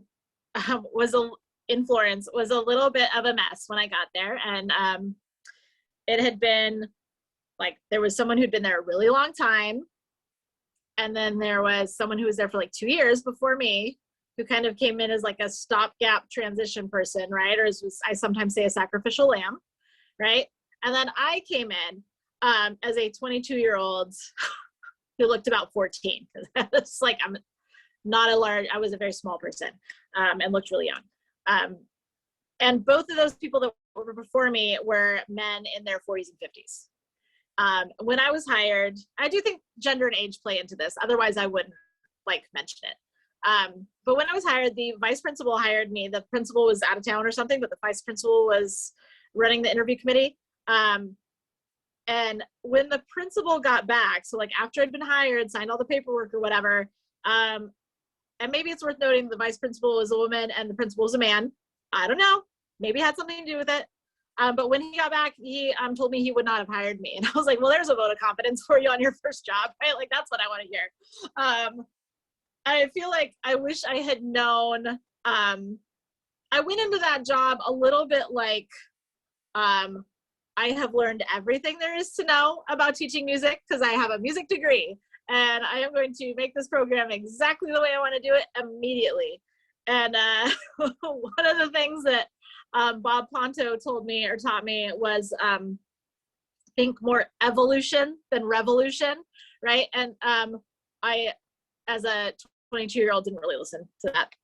in Florence was a little bit of a mess when I got there. And it had been like, there was someone who'd been there a really long time. And then there was someone who was there for like 2 years before me, who kind of came in as like a stopgap transition person, right? Or as I sometimes say, a sacrificial lamb, right? And then I came in as a 22-year-old who looked about 14. It's like, I'm not a large, I was a very small person and looked really young. And both of those people that were before me were men in their 40s and 50s. When I was hired, I do think gender and age play into this. Otherwise, I wouldn't like mention it. But when I was hired, the vice principal hired me. The principal was out of town or something, but the vice principal was running the interview committee. And when the principal got back, so like after I'd been hired, signed all the paperwork or whatever, and maybe it's worth noting the vice principal was a woman and the principal was a man. I don't know. Maybe it had something to do with it. But when he got back, he told me he would not have hired me. And I was like, well, there's a vote of confidence for you on your first job, right? Like, that's what I want to hear. I feel like I wish I had known. I went into that job a little bit like, I have learned everything there is to know about teaching music because I have a music degree. And I am going to make this program exactly the way I want to do it immediately. And one of the things that Bob Ponto told me or taught me was think more evolution than revolution, right? And I, as a 22-year-old, didn't really listen to that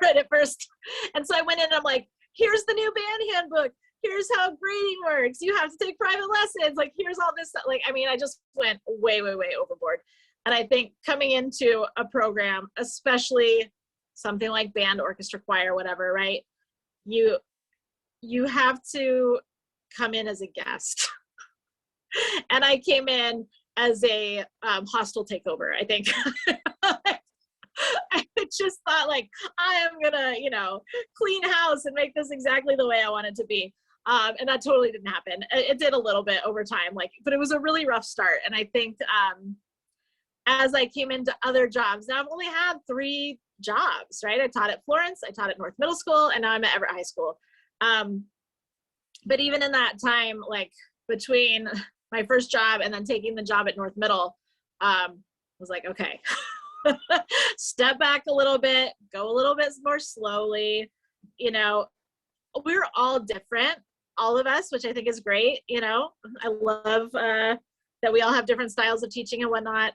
right at first. And so I went in and I'm like, here's the new band handbook. Here's how grading works. You have to take private lessons. Like, here's all this stuff. Like, I mean, I just went way, way, way overboard. And I think coming into a program, especially something like band, orchestra, choir, whatever, right? You have to come in as a guest. And I came in as a hostile takeover, I think. I just thought like, I am gonna, you know, clean house and make this exactly the way I want it to be. And that totally didn't happen. It did a little bit over time, like, but it was a really rough start. And I think as I came into other jobs, now I've only had 3 jobs, right? I taught at Florence, I taught at North Middle School, and now I'm at Everett High School. But even in that time, like between my first job and then taking the job at North Middle, I was like, okay, step back a little bit, go a little bit more slowly. You know, we're all different, all of us, which I think is great. You know, I love that that we all have different styles of teaching and whatnot.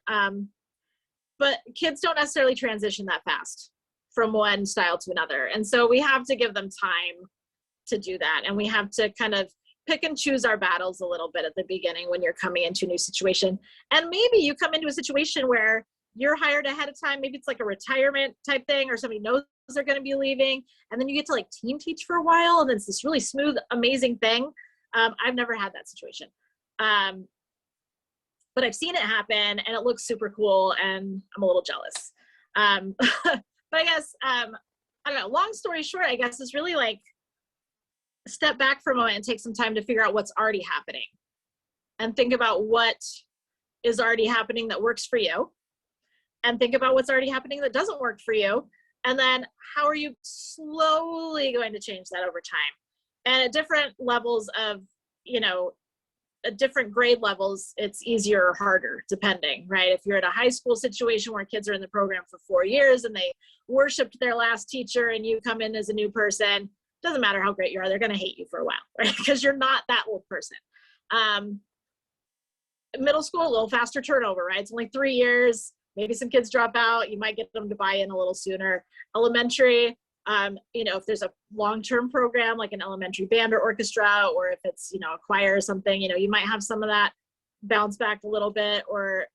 But kids don't necessarily transition that fast from one style to another. And so we have to give them time to do that. And we have to kind of pick and choose our battles a little bit at the beginning when you're coming into a new situation. And maybe you come into a situation where you're hired ahead of time. Maybe it's like a retirement type thing, or somebody knows they're going to be leaving. And then you get to like team teach for a while. And it's this really smooth, amazing thing. I've never had that situation. But I've seen it happen and it looks super cool and I'm a little jealous. But I guess, I don't know, long story short, I guess is really like step back for a moment and take some time to figure out what's already happening and think about what is already happening that works for you, and think about what's already happening that doesn't work for you. And then how are you slowly going to change that over time? And at different levels of, at different grade levels, it's easier or harder, depending, right? If you're at a high school situation where kids are in the program for 4 years and they worshiped their last teacher and you come in as a new person, doesn't matter how great you are, they're going to hate you for a while, right? Because you're not that old person. Middle school, a little faster turnover, right? It's only 3 years. Maybe some kids drop out. You might get them to buy in a little sooner. Elementary, if there's a long-term program like an elementary band or orchestra, or if it's, a choir or something, you might have some of that bounce back a little bit, or,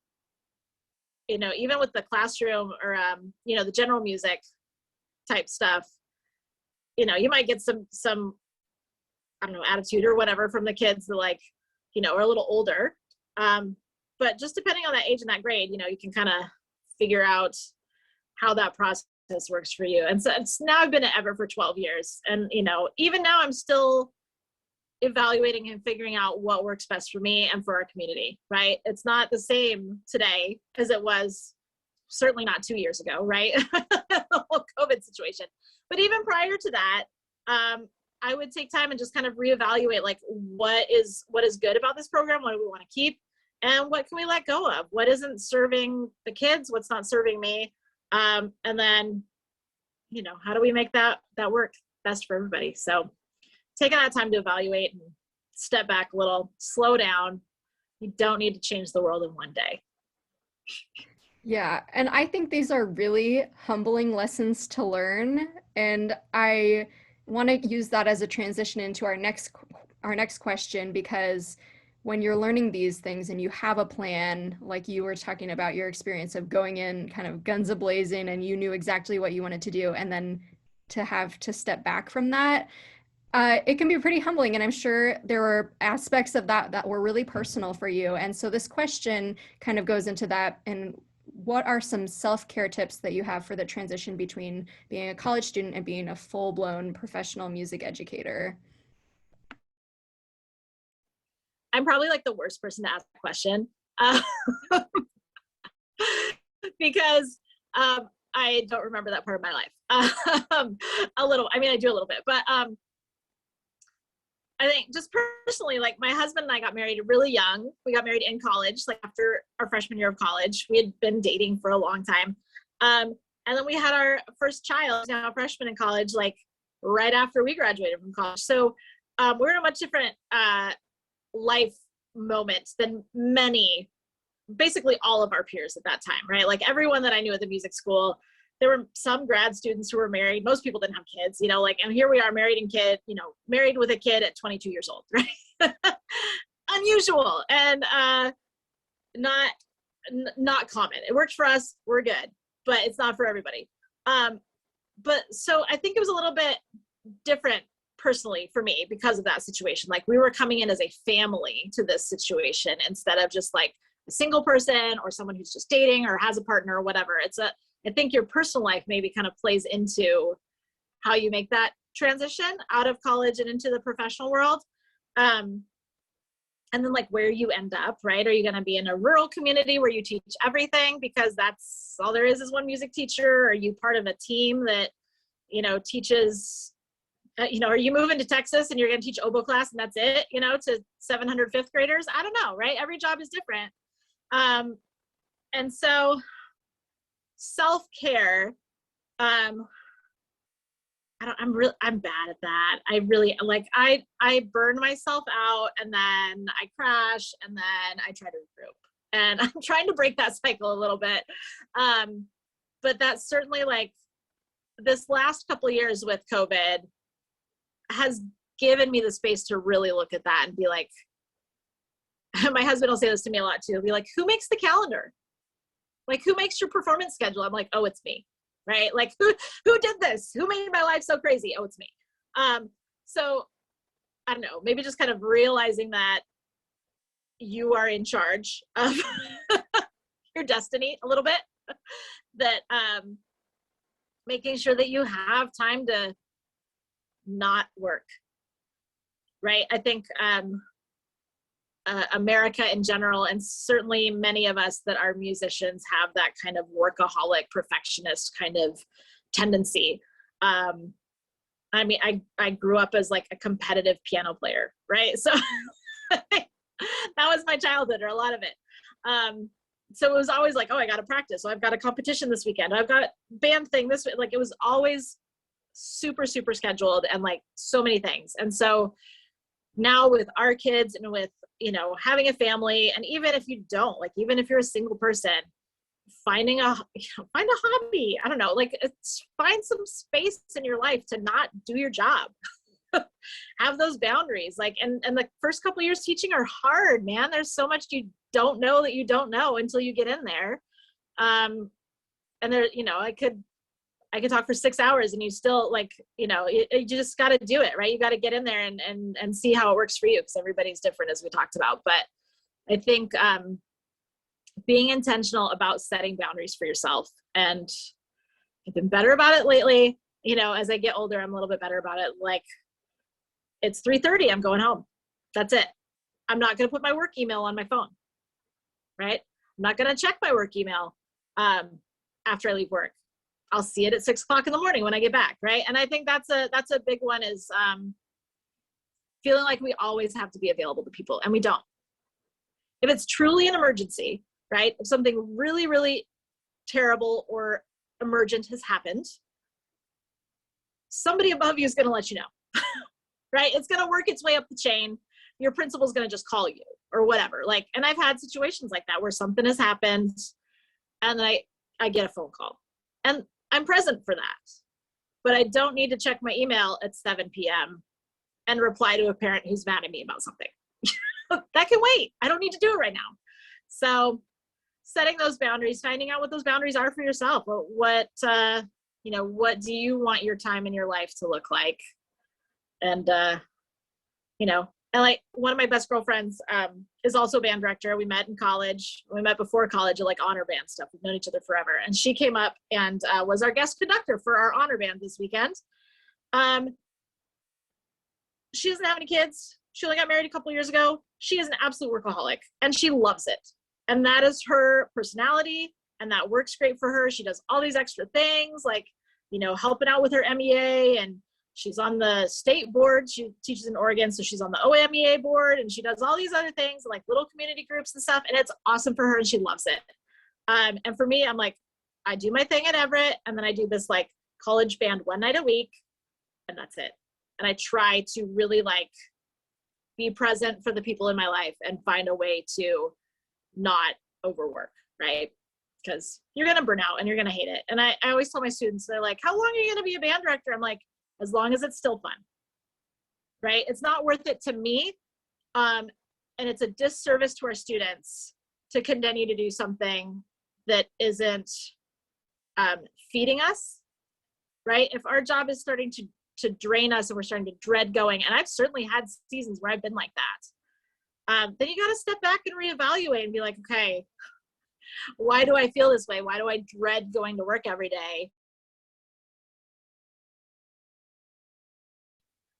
even with the classroom or, the general music type stuff, you might get some, I don't know, attitude or whatever from the kids that like, are a little older. But just depending on that age and that grade, you can kind of figure out how that process works for you. And so it's now I've been at Ever for 12 years. And, even now I'm still evaluating and figuring out what works best for me and for our community, right? It's not the same today as it was certainly not 2 years ago, right? The whole COVID situation. But even prior to that, I would take time and just kind of reevaluate like what is good about this program, what do we want to keep, and what can we let go of? What isn't serving the kids? What's not serving me? And then, how do we make that work best for everybody? So taking that time to evaluate and step back a little, slow down. You don't need to change the world in one day. Yeah, and I think these are really humbling lessons to learn, and I want to use that as a transition into our next question, because when you're learning these things and you have a plan, like you were talking about your experience of going in kind of guns a-blazing and you knew exactly what you wanted to do, and then to have to step back from that, it can be pretty humbling. And I'm sure there were aspects of that were really personal for you. And so this question kind of goes into that. And what are some self-care tips that you have for the transition between being a college student and being a full-blown professional music educator? I'm probably like the worst person to ask the question because I don't remember that part of my life. A little, I do a little bit, but I think just personally, like my husband and I got married really young. We got married in college, like after our freshman year of college. We had been dating for a long time. And then we had our first child, now a freshman in college, like right after we graduated from college. So we're in a much different life moments than basically all of our peers at that time, right? Like everyone that I knew at the music school, there were some grad students who were married. Most people didn't have kids, and here we are married with a kid at 22 years old, right? Unusual and not common. It worked for us. We're good, but it's not for everybody. But so I think it was a little bit different personally for me because of that situation. Like we were coming in as a family to this situation instead of just like a single person or someone who's just dating or has a partner or whatever. I think your personal life maybe kind of plays into how you make that transition out of college and into the professional world. And then like where you end up, right? Are you going to be in a rural community where you teach everything because that's all there is one music teacher? Are you part of a team that, teaches, are you moving to Texas and you're going to teach oboe class and that's it, to 700 fifth graders? I don't know, right? Every job is different. And so self-care, I'm bad at that. I really like, I burn myself out and then I crash and then I try to regroup, and I'm trying to break that cycle a little bit. But that's certainly like this last couple of years with COVID has given me the space to really look at that and be like, my husband will say this to me a lot too. He'll be like, who makes the calendar? Like, who makes your performance schedule? I'm like, oh, it's me. Right? Like, who did this? Who made my life so crazy? Oh, it's me. So I don't know, maybe just kind of realizing that you are in charge of your destiny a little bit, that making sure that you have time to not work. Right? I think America in general, and certainly many of us that are musicians, have that kind of workaholic, perfectionist kind of tendency. I mean, I grew up as like a competitive piano player, right? So that was my childhood, or a lot of it. So it was always like, oh, I got to practice. So I've got a competition this weekend. I've got band thing this week. Like, it was always super, super scheduled, and like so many things. And so now with our kids and with, you know, having a family, and even if you don't, like, even if you're a single person, find a hobby. I don't know, like, find some space in your life to not do your job. Have those boundaries. Like, and the first couple of years teaching are hard, man. There's so much you don't know that you don't know until you get in there. And there, you know, I could talk for 6 hours and you still, like, you know, you just got to do it, right? You got to get in there and see how it works for you, because everybody's different, as we talked about. But I think being intentional about setting boundaries for yourself, and I've been better about it lately. You know, as I get older, I'm a little bit better about it. Like, it's 3:30, I'm going home. That's it. I'm not going to put my work email on my phone, right? I'm not going to check my work email after I leave work. I'll see it at 6 o'clock in the morning when I get back, right? And I think that's a big one, is feeling like we always have to be available to people, and we don't. If it's truly an emergency, right? If something really, really terrible or emergent has happened, somebody above you is going to let you know, right? It's going to work its way up the chain. Your principal's going to just call you or whatever. Like, and I've had situations like that where something has happened and I get a phone call, and I'm present for that, but I don't need to check my email at 7 p.m. and reply to a parent who's mad at me about something. That can wait. I don't need to do it right now. So setting those boundaries, finding out what those boundaries are for yourself. What you know, what do you want your time in your life to look like? And you know, and like, one of my best girlfriends is also a band director. We met in college. We met before college at like honor band stuff. We've known each other forever. And she came up and was our guest conductor for our honor band this weekend. She doesn't have any kids. She only got married a couple years ago. She is an absolute workaholic, and she loves it. And that is her personality, and that works great for her. She does all these extra things, like, you know, helping out with her MEA, and she's on the state board. She teaches in Oregon, so she's on the WMEA board, and she does all these other things, like little community groups and stuff, and it's awesome for her, and she loves it. And for me, I'm like, I do my thing at Everett, and then I do this like college band one night a week, and that's it. And I try to really like be present for the people in my life and find a way to not overwork, right? Because you're going to burn out and you're going to hate it. And I always tell my students, they're like, how long are you going to be a band director? I'm like, as long as it's still fun, right? It's not worth it to me. And it's a disservice to our students to continue to do something that isn't feeding us, right? If our job is starting to drain us and we're starting to dread going, and I've certainly had seasons where I've been like that, then you got to step back and reevaluate and be like, okay, why do I feel this way? Why do I dread going to work every day?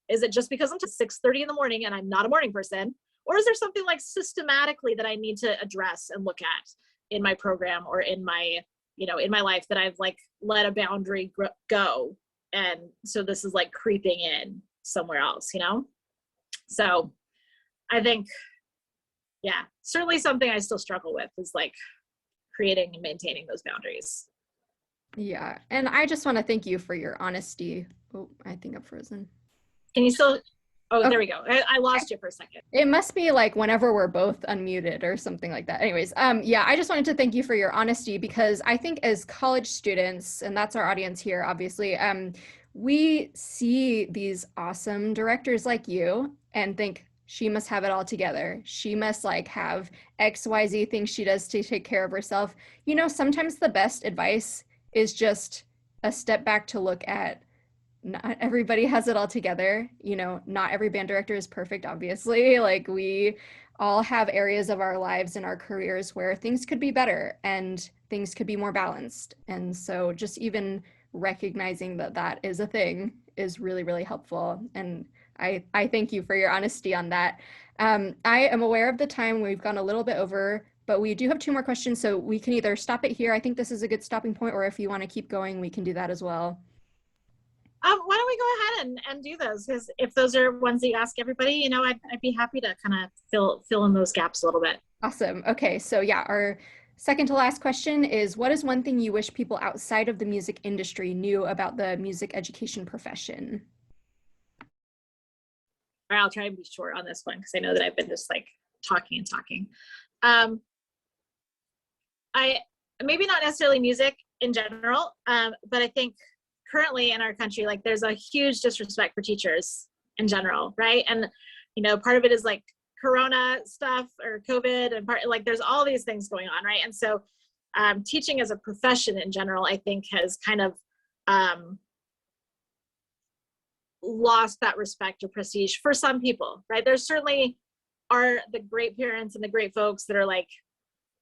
Is it just because I'm to 6:30 in the morning and I'm not a morning person? Or is there something like systematically that I need to address and look at in my program or in my, you know, in my life that I've like let a boundary go? And so this is like creeping in somewhere else, you know? So I think, yeah, certainly something I still struggle with is like creating and maintaining those boundaries. Yeah. And I just want to thank you for your honesty. Oh, I think I'm frozen. Can you still, oh, there Okay. we go. I lost you for a second. It must be like whenever we're both unmuted or something like that. Anyways, yeah, I just wanted to thank you for your honesty because I think as college students, and that's our audience here, obviously, we see these awesome directors like you and think she must have it all together. She must like have XYZ things she does to take care of herself. You know, sometimes the best advice is just a step back to look at not everybody has it all together. You know, not every band director is perfect, obviously. Like, we all have areas of our lives and our careers where things could be better and things could be more balanced. And so, just even recognizing that that is a thing is really, really helpful. And I thank you for your honesty on that. I am aware of the time. We've gone a little bit over, but we do have two more questions. So, we can either stop it here. I think this is a good stopping point, or if you want to keep going, we can do that as well. Why don't we go ahead and do those? Because if those are ones that you ask everybody, you know, I'd be happy to kind of fill in those gaps a little bit. Awesome. Okay, so yeah, our second to last question is, what is one thing you wish people outside of the music industry knew about the music education profession? All right, I'll try and be short on this one because I know that I've been just like talking and talking. Um, I maybe not necessarily music in general, but I think currently in our country, like there's a huge disrespect for teachers in general, right? And you know, part of it is like Corona stuff or COVID, and part like there's all these things going on, right? And so teaching as a profession in general, I think has kind of lost that respect or prestige for some people, right? There's certainly are the great parents and the great folks that are like,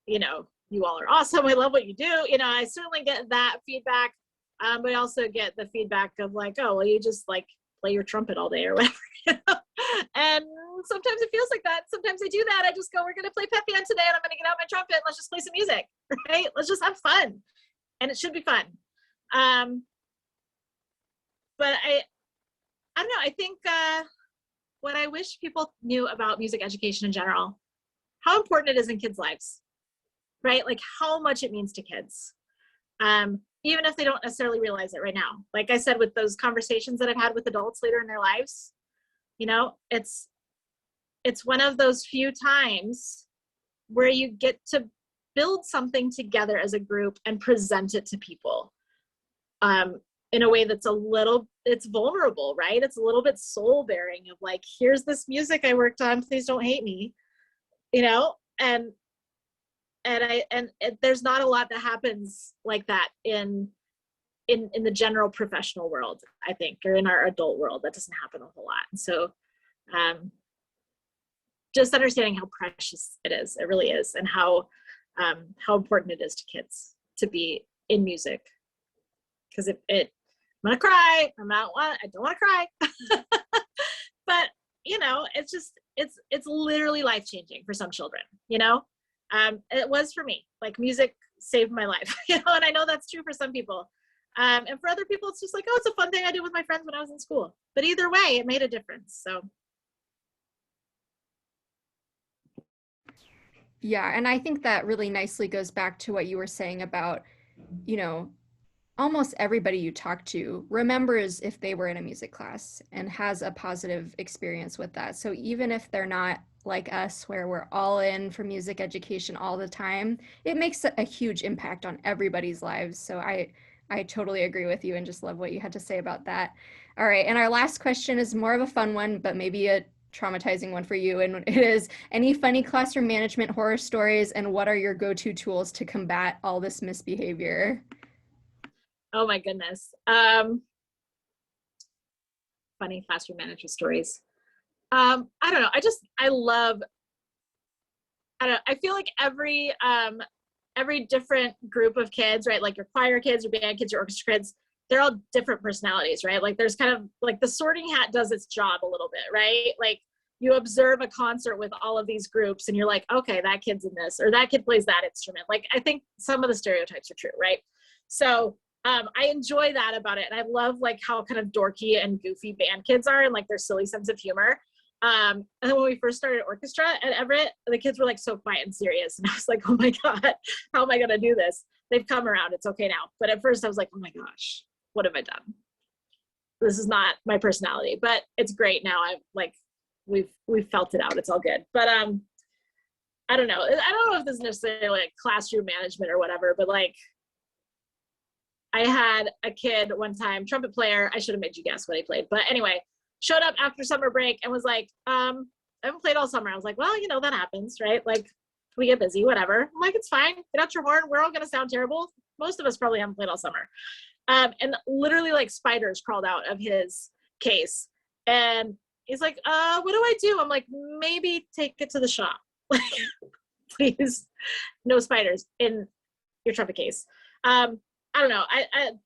you know, you all are awesome. I love what you do. You know, I certainly get that feedback. But I also get the feedback of like, oh, well, you just like play your trumpet all day or whatever. You know? And sometimes it feels like that. Sometimes I do that. I just go, we're going to play Papillon today and I'm going to get out my trumpet and let's just play some music, right? Let's just have fun. And it should be fun. But I don't know. I think what I wish people knew about music education in general, how important it is in kids' lives, right? Like how much it means to kids. Even if they don't necessarily realize it right now. Like I said, with those conversations that I've had with adults later in their lives, you know, it's one of those few times where you get to build something together as a group and present it to people in a way that's it's vulnerable, right? It's a little bit soul bearing of like, here's this music I worked on, please don't hate me, you know? And there's not a lot that happens like that in the general professional world, I think, or in our adult world. That doesn't happen a whole lot. And so just understanding how precious it is, it really is, and how important it is to kids to be in music. Because I'm gonna cry. I don't want to cry. But you know, it's literally life changing for some children, you know. It was for me. Like music saved my life, you know, and I know that's true for some people. And for other people, it's just like, oh, it's a fun thing I did with my friends when I was in school. But either way, it made a difference. So. Yeah, and I think that really nicely goes back to what you were saying about, you know, almost everybody you talk to remembers if they were in a music class and has a positive experience with that. So even if they're not like us, where we're all in for music education all the time, it makes a huge impact on everybody's lives. So I totally agree with you and just love what you had to say about that. All right, and our last question is more of a fun one, but maybe a traumatizing one for you. And it is, any funny classroom management horror stories, and what are your go-to tools to combat all this misbehavior? Oh my goodness. Funny classroom management stories. I don't know. I feel like every different group of kids, right? Like your choir kids, your band kids, your orchestra kids, they're all different personalities, right? Like there's kind of like the sorting hat does its job a little bit, right? Like you observe a concert with all of these groups and you're like, okay, that kid's in this, or that kid plays that instrument. Like I think some of the stereotypes are true, right? So I enjoy that about it. And I love like how kind of dorky and goofy band kids are and like their silly sense of humor. And then when we first started orchestra at Everett, the kids were like so quiet and serious. And I was like, oh my God, how am I going to do this? they've come around. It's okay now. But at first I was like, oh my gosh, what have I done? This is not my personality, but it's great now. I've like, we've felt it out. It's all good. But I don't know. I don't know if this is necessarily like classroom management or whatever, but like I had a kid one time, trumpet player. I should have made you guess what he played. But anyway, showed up after summer break and was like, I haven't played all summer. I was like, well, you know, that happens, right? Like we get busy, whatever. I'm like, it's fine. Get out your horn. We're all going to sound terrible. Most of us probably haven't played all summer. And literally like spiders crawled out of his case. And he's like, what do I do? I'm like, maybe take it to the shop. Like, please, no spiders in your trumpet case. I don't know.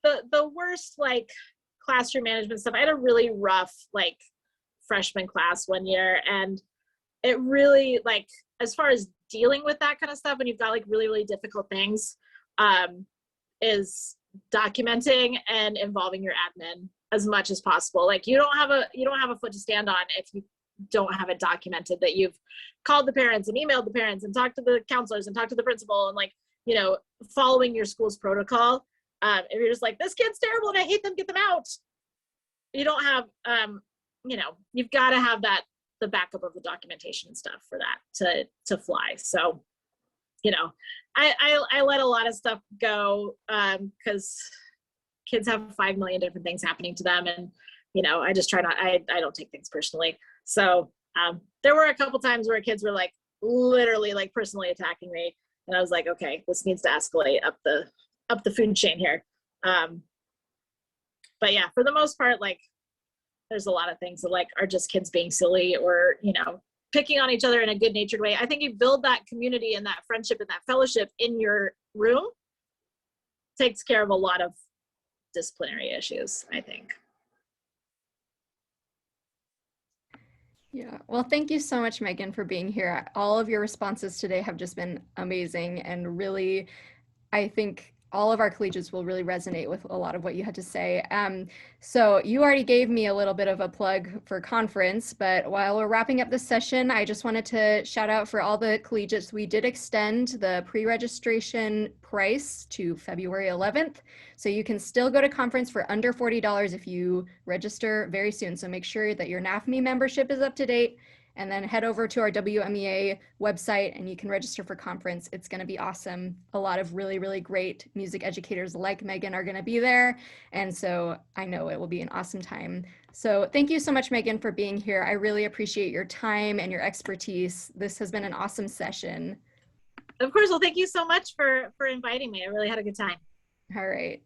The worst like classroom management stuff. I had a really rough like freshman class one year, and it really like as far as dealing with that kind of stuff when you've got like really, really difficult things, is documenting and involving your admin as much as possible. Like you don't have a foot to stand on if you don't have it documented that you've called the parents and emailed the parents and talked to the counselors and talked to the principal and like, you know, following your school's protocol. If you're just like, this kid's terrible and I hate them, get them out. You don't have, you know, you've got to have the backup of the documentation and stuff for that to fly. So, you know, I let a lot of stuff go because kids have 5 million different things happening to them. And, you know, I just try not, I don't take things personally. So there were a couple times where kids were like literally like personally attacking me. And I was like, okay, this needs to escalate up the food chain here. But yeah, for the most part, like there's a lot of things that like are just kids being silly or, you know, picking on each other in a good natured way. I think you build that community and that friendship and that fellowship in your room takes care of a lot of disciplinary issues, I think. Yeah, well, thank you so much, Megan, for being here. All of your responses today have just been amazing, and really, I think all of our collegiates will really resonate with a lot of what you had to say. So you already gave me a little bit of a plug for conference, but while we're wrapping up this session, I just wanted to shout out for all the collegiates. We did extend the pre-registration price to February 11th. So you can still go to conference for under $40 if you register very soon. So make sure that your NAFME membership is up to date, and then head over to our WMEA website and you can register for conference. It's going to be awesome. A lot of really, really great music educators like Megan are going to be there. And so I know it will be an awesome time. So thank you so much, Megan, for being here. I really appreciate your time and your expertise. This has been an awesome session. Of course. Well, thank you so much for inviting me. I really had a good time. All right.